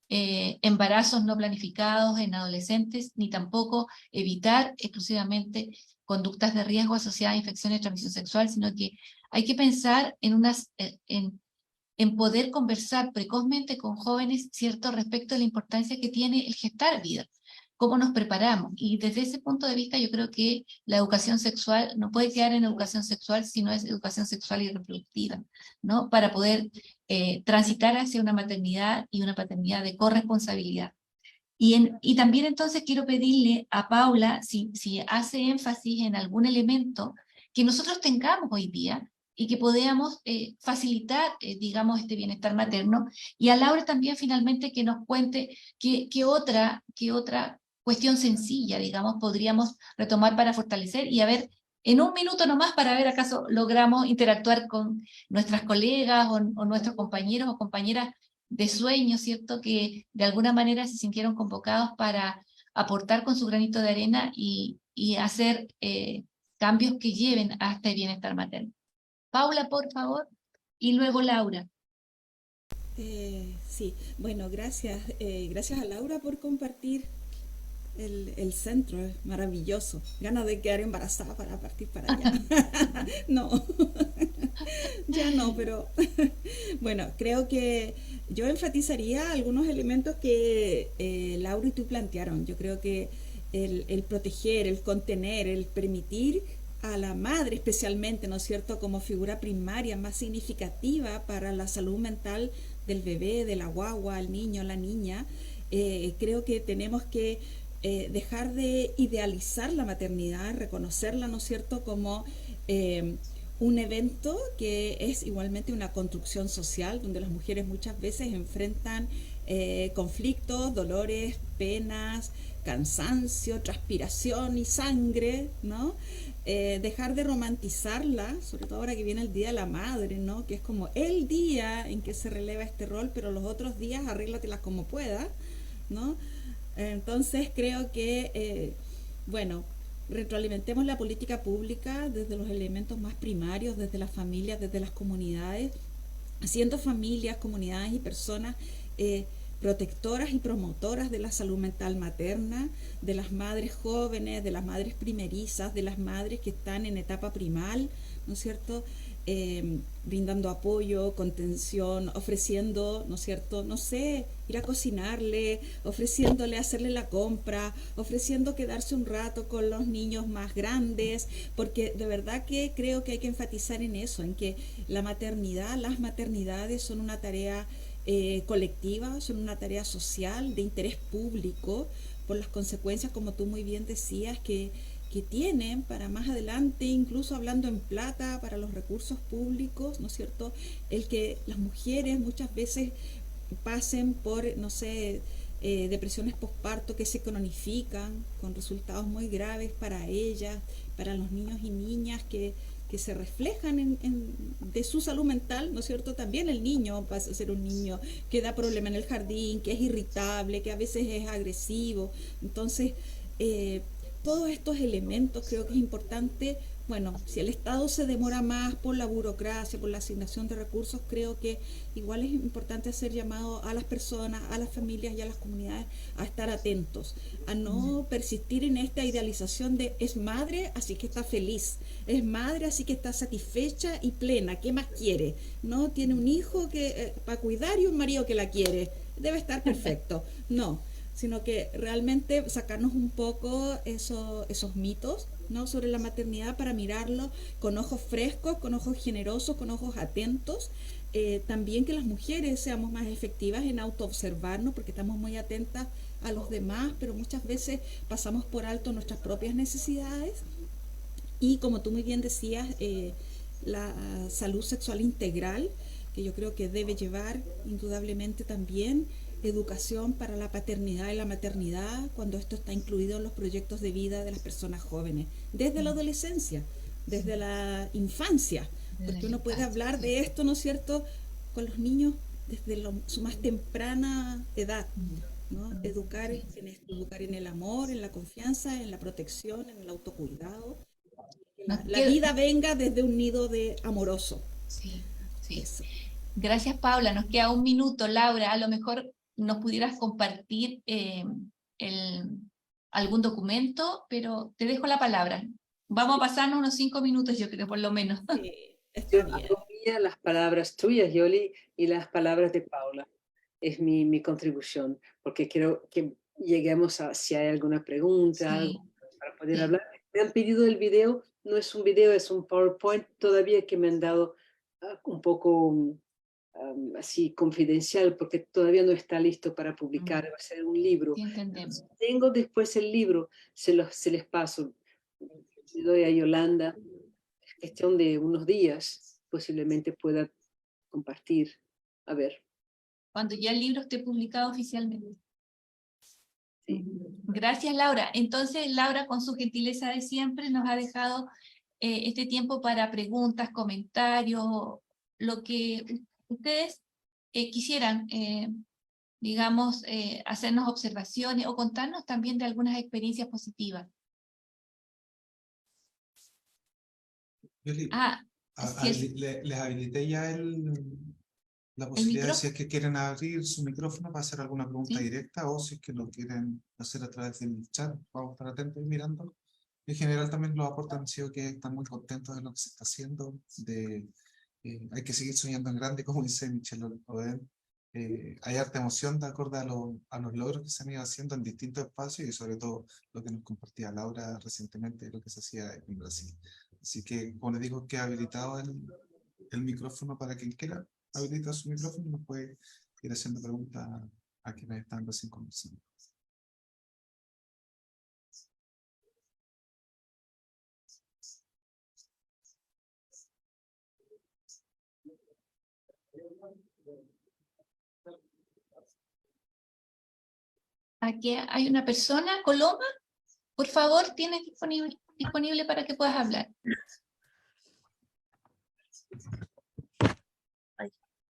embarazos no planificados en adolescentes, ni tampoco evitar exclusivamente conductas de riesgo asociadas a infecciones de transmisión sexual, sino que hay que pensar en poder conversar precozmente con jóvenes, ¿cierto?, respecto a la importancia que tiene el gestar vida, cómo nos preparamos. Y desde ese punto de vista yo creo que la educación sexual no puede quedar en educación sexual si no es educación sexual y reproductiva, ¿no?, para poder transitar hacia una maternidad y una paternidad de corresponsabilidad. Y también entonces quiero pedirle a Paula si hace énfasis en algún elemento que nosotros tengamos hoy día y que podamos facilitar, digamos, este bienestar materno, y a Laura también finalmente que nos cuente qué otra cuestión sencilla, digamos, podríamos retomar para fortalecer, y a ver, en un minuto nomás para ver acaso logramos interactuar con nuestras colegas o nuestros compañeros o compañeras de sueño, ¿cierto?, que de alguna manera se sintieron convocados para aportar con su granito de arena y hacer cambios que lleven a este bienestar materno. Paula, por favor, y luego Laura. Sí, bueno, gracias. Gracias a Laura por compartir el centro, es maravilloso. Ganas de quedar embarazada para partir para allá. No, ya no, pero bueno, creo que yo enfatizaría algunos elementos que Laura y tú plantearon. Yo creo que el proteger, el contener, el permitir a la madre especialmente, ¿no es cierto?, como figura primaria más significativa para la salud mental del bebé, de la guagua, el niño, la niña. Creo que tenemos que dejar de idealizar la maternidad, reconocerla, ¿no es cierto?, como un evento que es igualmente una construcción social, donde las mujeres muchas veces enfrentan conflictos, dolores, penas, cansancio, transpiración y sangre, ¿no? Dejar de romantizarla, sobre todo ahora que viene el Día de la Madre, ¿no? Que es como el día en que se releva este rol, pero los otros días arréglatelas como puedas, ¿no? Entonces creo que, bueno, retroalimentemos la política pública desde los elementos más primarios, desde las familias, desde las comunidades, haciendo familias, comunidades y personas protectoras y promotoras de la salud mental materna, de las madres jóvenes, de las madres primerizas, de las madres que están en etapa primal, ¿no es cierto?, brindando apoyo, contención, ofreciendo, ¿no es cierto?, no sé, ir a cocinarle, ofreciéndole hacerle la compra, ofreciendo quedarse un rato con los niños más grandes, porque de verdad que creo que hay que enfatizar en eso, en que la maternidad, las maternidades son una tarea colectiva, son una tarea social, de interés público, por las consecuencias, como tú muy bien decías, que tienen para más adelante, incluso hablando en plata, para los recursos públicos, ¿no es cierto?, el que las mujeres muchas veces pasen por, no sé, depresiones posparto que se cronifican con resultados muy graves para ellas, para los niños y niñas que se reflejan de su salud mental, ¿no es cierto? También el niño pasa a ser un niño que da problema en el jardín, que es irritable, que a veces es agresivo. Entonces, todos estos elementos creo que es importante. Bueno, si el Estado se demora más por la burocracia, por la asignación de recursos, creo que igual es importante hacer llamado a las personas, a las familias y a las comunidades a estar atentos, a no persistir en esta idealización de es madre, así que está feliz, es madre, así que está satisfecha y plena, ¿qué más quiere? No, tiene un hijo que para cuidar y un marido que la quiere, debe estar perfecto. No, sino que realmente sacarnos un poco esos mitos, ¿no?, sobre la maternidad, para mirarlo con ojos frescos, con ojos generosos, con ojos atentos. También que las mujeres seamos más efectivas en autoobservarnos, porque estamos muy atentas a los demás, pero muchas veces pasamos por alto nuestras propias necesidades. Y como tú muy bien decías, la salud sexual integral, que yo creo que debe llevar indudablemente también educación para la paternidad y la maternidad, cuando esto está incluido en los proyectos de vida de las personas jóvenes, desde la adolescencia, desde la infancia, porque uno puede hablar de esto, ¿no es cierto?, con los niños desde su más temprana edad, ¿no? Educar en esto, educar en el amor, en la confianza, en la protección, en el autocuidado. La vida venga desde un nido de amoroso. Sí, sí. Eso. Gracias, Paula. Nos queda un minuto. Laura, a lo mejor nos pudieras compartir algún documento, pero te dejo la palabra. Vamos a pasarnos unos 5 minutos, yo creo, por lo menos. Sí, está bien. Hago mía las palabras tuyas, Yoli, y las palabras de Paula. Es mi contribución, porque quiero que lleguemos a si hay alguna pregunta, Sí, algo para poder sí. hablar. Me han pedido el video, no es un video, es un PowerPoint todavía que me han dado un poco así confidencial, porque todavía no está listo para publicar, va a ser un libro. Sí, entendemos. Tengo después el libro, se les paso, le doy a Yolanda, es cuestión de unos días, posiblemente pueda compartir. A ver. Cuando ya el libro esté publicado oficialmente. Sí. Gracias, Laura. Entonces, Laura, con su gentileza de siempre, nos ha dejado este tiempo para preguntas, comentarios, lo que ustedes quisieran digamos, hacernos observaciones o contarnos también de algunas experiencias positivas. Yoli, Ah, si es les habilité ya la el posibilidad de si micrófono. es que quieren abrir su micrófono para hacer alguna pregunta Sí. directa o si es que lo quieren hacer a través del chat. Vamos a estar atentos y mirando. En general también los aportes han sido que están muy contentos de lo que se está haciendo, hay que seguir soñando en grande, como dice Michelle Oden. Hay harta emoción de acuerdo a los logros que se han ido haciendo en distintos espacios y sobre todo lo que nos compartía Laura recientemente de lo que se hacía en Brasil. Así que, como les digo, que habilitado el micrófono para quien quiera habilitar su micrófono, nos puede ir haciendo preguntas a quienes están recién conversando. Aquí hay una persona, Coloma, por favor, tienes disponible para que puedas hablar.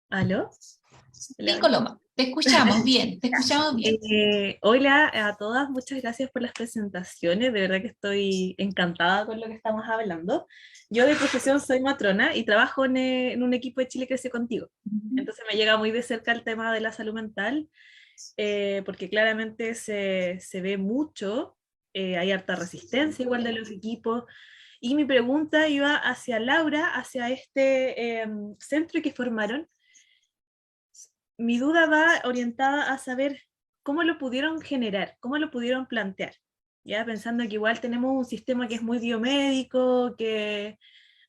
¿Aló? Sí, Coloma, te escuchamos bien, te escuchamos bien. Hola a todas, muchas gracias por las presentaciones, de verdad que estoy encantada con lo que estamos hablando. Yo de profesión soy matrona y trabajo en un equipo de Chile Crece Contigo, entonces me llega muy de cerca el tema de la salud mental, porque claramente se ve mucho, hay harta resistencia igual de los equipos, y mi pregunta iba hacia Laura, hacia este centro que formaron. Mi duda va orientada a saber cómo lo pudieron generar, cómo lo pudieron plantear. Ya pensando que igual tenemos un sistema que es muy biomédico, que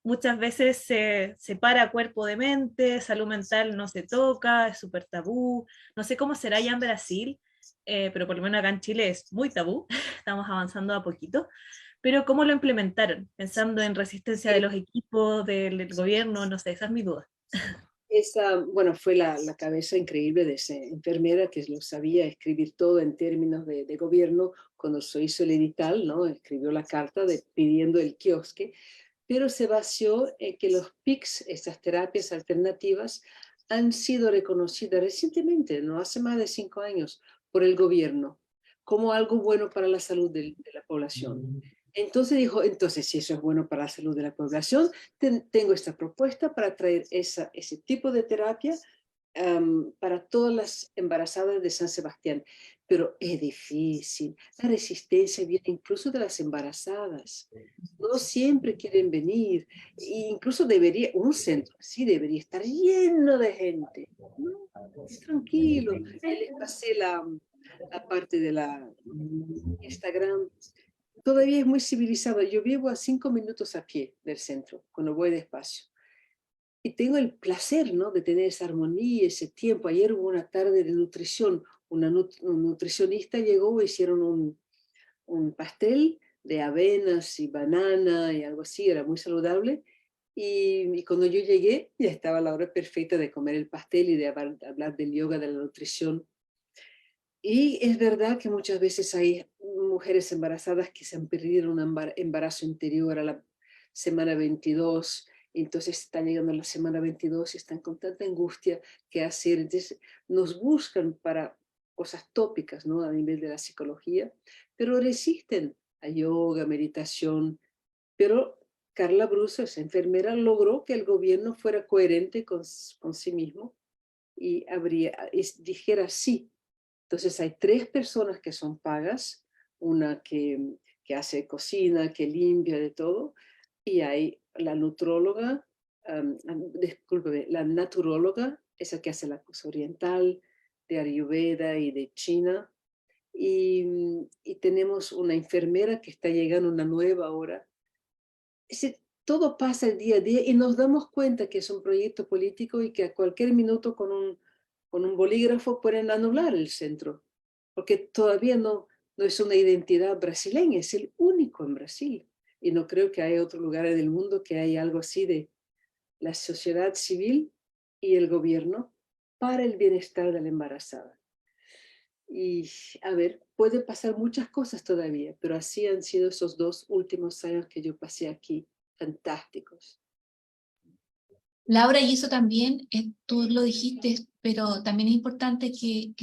muchas veces se separa cuerpo de mente, salud mental no se toca, es súper tabú. No sé cómo será ya en Brasil, pero por lo menos acá en Chile es muy tabú, estamos avanzando a poquito. Pero ¿cómo lo implementaron? Pensando en resistencia de los equipos, del gobierno, no sé, esa es mi duda. Esa, bueno, fue la cabeza increíble de esa enfermera que lo sabía escribir todo en términos de gobierno cuando se hizo el edital, ¿no? Escribió la carta pidiendo el kiosque, pero se vació en que los PICs, esas terapias alternativas, han sido reconocidas recientemente, no hace más de 5 años, por el gobierno, como algo bueno para la salud de la población. Entonces dijo, entonces si eso es bueno para la salud de la población, tengo esta propuesta para traer ese tipo de terapia para todas las embarazadas de San Sebastián. Pero es difícil, la resistencia viene incluso de las embarazadas. No siempre quieren venir, e incluso un centro así debería estar lleno de gente, ¿no? Tranquilo. Les pasé la parte de la Instagram. Todavía es muy civilizado. Yo vivo a 5 minutos a pie del centro, cuando voy despacio. Y tengo el placer, ¿no?, de tener esa armonía, ese tiempo. Ayer hubo una tarde de nutrición. Un nutricionista llegó, hicieron un pastel de avenas y banana y algo así, era muy saludable. Y cuando yo llegué, ya estaba la hora perfecta de comer el pastel y de hablar del yoga, de la nutrición. Y es verdad que muchas veces hay mujeres embarazadas que se han perdido un embarazo anterior a la semana 22, entonces están llegando a la semana 22 y están con tanta angustia que hacer. Entonces nos buscan para cosas tópicas, ¿no?, a nivel de la psicología, pero resisten a yoga, meditación. Pero Carla Bruso, esa enfermera, logró que el gobierno fuera coherente con sí mismo y dijera sí. Entonces hay 3 personas que son pagas, una que hace cocina, que limpia de todo, y hay la nutróloga, discúlpeme, la naturóloga, esa que hace la cosa oriental, de Ayurveda y de China, y tenemos una enfermera que está llegando, una nueva ahora. Es decir, todo pasa el día a día y nos damos cuenta que es un proyecto político y que a cualquier minuto con un bolígrafo pueden anular el centro, porque todavía no es una identidad brasileña, es el único en Brasil. Y no creo que haya otro lugar en el mundo que haya algo así de la sociedad civil y el gobierno para el bienestar de la embarazada. Y a ver, puede pasar muchas cosas todavía, pero así han sido esos 2 últimos años que yo pasé aquí, fantásticos. Laura, y eso también, tú lo dijiste, pero también es importante que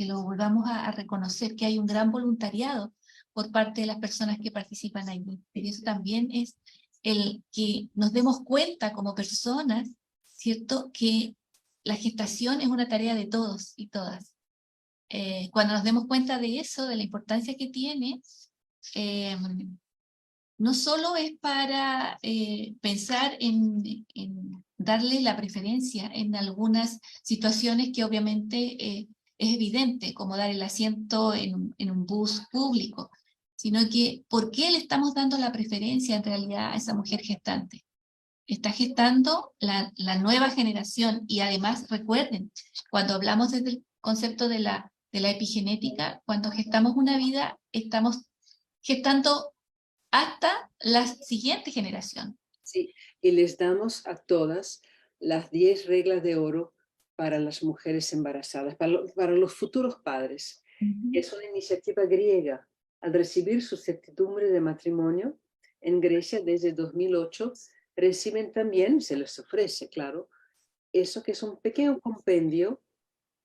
lo volvamos a reconocer, que hay un gran voluntariado por parte de las personas que participan allí. Y eso también es el que nos demos cuenta como personas, ¿cierto?, que la gestación es una tarea de todos y todas. Cuando nos demos cuenta de eso, de la importancia que tiene, no solo es para pensar en darle la preferencia en algunas situaciones que obviamente es evidente, como dar el asiento en un bus público, sino que ¿por qué le estamos dando la preferencia en realidad a esa mujer gestante? Está gestando la nueva generación, y además recuerden, cuando hablamos desde el concepto de la epigenética, cuando gestamos una vida, estamos gestando hasta la siguiente generación. Sí, y les damos a todas las 10 reglas de oro para las mujeres embarazadas, para los futuros padres. Es una iniciativa griega. Al recibir su certidumbre de matrimonio en Grecia desde 2008, reciben también, se les ofrece, claro, eso que es un pequeño compendio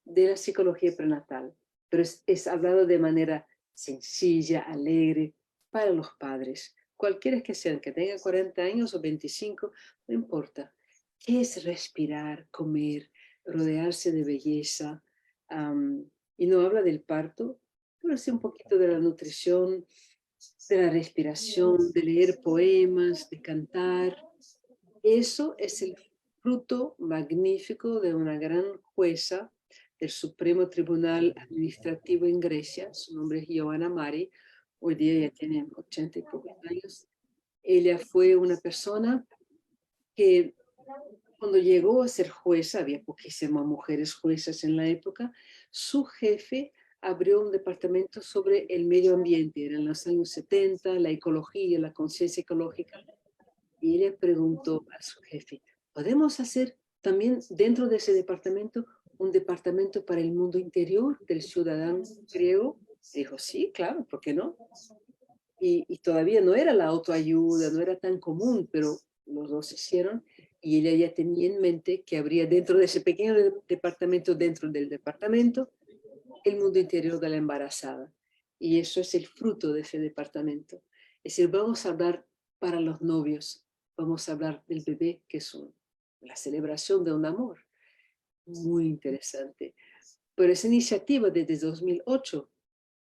de la psicología prenatal, pero es hablado de manera sencilla, alegre, para los padres, cualquiera que sean, que tengan 40 años o 25, no importa. ¿Qué es respirar, comer, rodearse de belleza? Y no habla del parto, pero sí un poquito de la nutrición, de la respiración, de leer poemas, de cantar. Eso es el fruto magnífico de una gran jueza del Supremo Tribunal Administrativo en Grecia. Su nombre es Ioana Mari. Hoy día ya tiene 80 y pocos años. Ella fue una persona que cuando llegó a ser jueza, había poquísimas mujeres juezas en la época, su jefe abrió un departamento sobre el medio ambiente. Eran los años 70, la ecología, la conciencia ecológica. Y ella preguntó a su jefe, ¿podemos hacer también dentro de ese departamento un departamento para el mundo interior del ciudadano griego? Dijo, sí, claro, ¿por qué no? Y todavía no era la autoayuda, no era tan común, pero los dos hicieron, y ella ya tenía en mente que habría dentro de ese pequeño departamento, dentro del departamento, el mundo interior de la embarazada. Y eso es el fruto de ese departamento. Es decir, vamos a hablar para los novios, vamos a hablar del bebé, que es la celebración de un amor. Muy interesante. Pero esa iniciativa desde 2008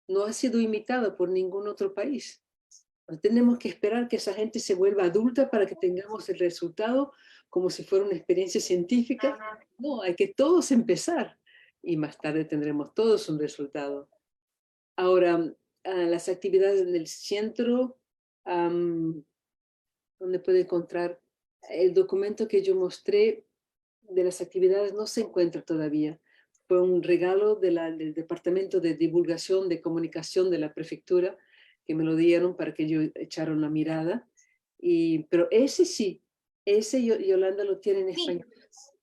no ha sido imitada por ningún otro país. No tenemos que esperar que esa gente se vuelva adulta para que tengamos el resultado como si fuera una experiencia científica. No, hay que todos empezar y más tarde tendremos todos un resultado. Ahora, las actividades del centro, donde puede encontrar el documento que yo mostré de las actividades, no se encuentra todavía. Fue un regalo del Departamento de Divulgación de Comunicación de la Prefectura, que me lo dieron para que yo echara una mirada. Pero ese sí, ese Yolanda lo tiene en español.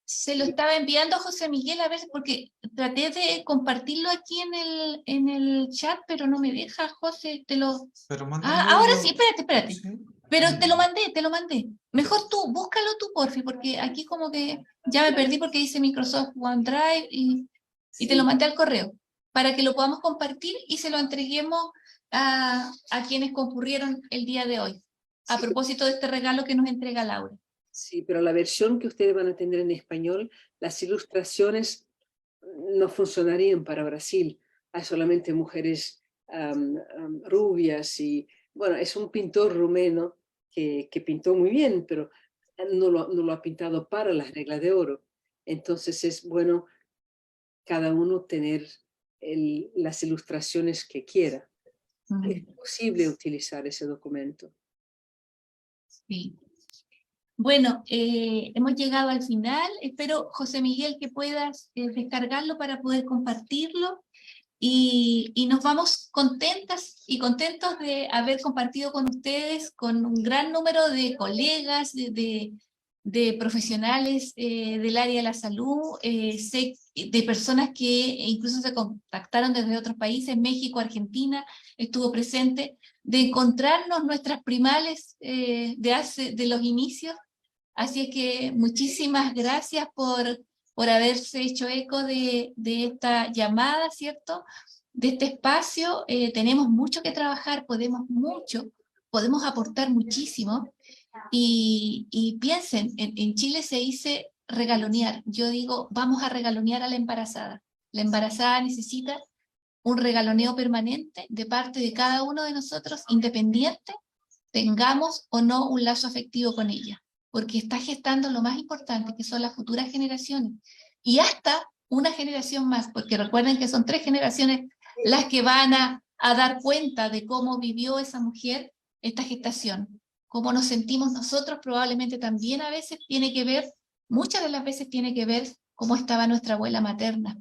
Se lo estaba enviando a José Miguel, a ver, porque traté de compartirlo aquí en el chat, pero no me deja, José, Pero ahora sí, espérate. Sí. Pero te lo mandé. Mejor tú, búscalo tú, porfi, porque aquí como que ya me perdí porque dice Microsoft OneDrive y te lo mandé al correo, para que lo podamos compartir y se lo entreguemos a quienes concurrieron el día de hoy, a propósito de este regalo que nos entrega Laura. Sí, pero la versión que ustedes van a tener en español, las ilustraciones no funcionarían para Brasil. Hay solamente mujeres rubias y, bueno, es un pintor rumeno que pintó muy bien, pero no lo ha pintado para las reglas de oro. Entonces es bueno cada uno tener las ilustraciones que quiera. Es posible utilizar ese documento. Sí. Bueno, hemos llegado al final. Espero, José Miguel, que puedas descargarlo para poder compartirlo. Y nos vamos contentas y contentos de haber compartido con ustedes, con un gran número de colegas, de profesionales del área de la salud, de personas que incluso se contactaron desde otros países. México, Argentina estuvo presente, de encontrarnos nuestras primales de los inicios, Así es que muchísimas gracias por haberse hecho eco de esta llamada, ¿cierto? De este espacio. Tenemos mucho que trabajar, podemos aportar muchísimo. Y piensen, en Chile se dice regalonear. Yo digo, vamos a regalonear a la embarazada. La embarazada necesita un regaloneo permanente de parte de cada uno de nosotros, independiente, tengamos o no un lazo afectivo con ella, porque está gestando lo más importante, que son las futuras generaciones, y hasta una generación más, porque recuerden que son 3 generaciones las que van a dar cuenta de cómo vivió esa mujer esta gestación. Cómo nos sentimos nosotros probablemente también a veces tiene que ver, muchas de las veces tiene que ver cómo estaba nuestra abuela materna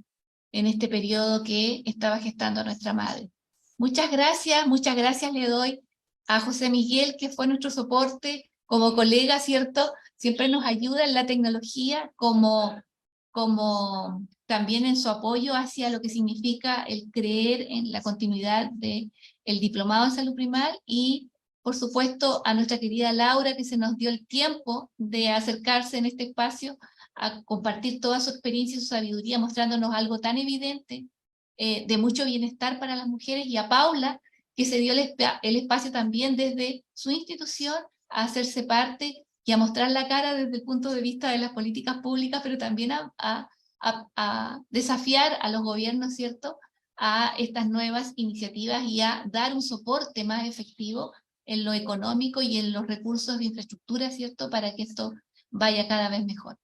en este periodo que estaba gestando a nuestra madre. Muchas gracias le doy a José Miguel, que fue nuestro soporte como colega, ¿cierto? Siempre nos ayuda en la tecnología, como también en su apoyo hacia lo que significa el creer en la continuidad del diplomado en salud primal, y por supuesto a nuestra querida Laura, que se nos dio el tiempo de acercarse en este espacio a compartir toda su experiencia y su sabiduría, mostrándonos algo tan evidente de mucho bienestar para las mujeres, y a Paula, que se dio el espacio también desde su institución a hacerse parte y a mostrar la cara desde el punto de vista de las políticas públicas, pero también a desafiar a los gobiernos, ¿cierto?, a estas nuevas iniciativas y a dar un soporte más efectivo en lo económico y en los recursos de infraestructura, ¿cierto?, para que esto vaya cada vez mejor.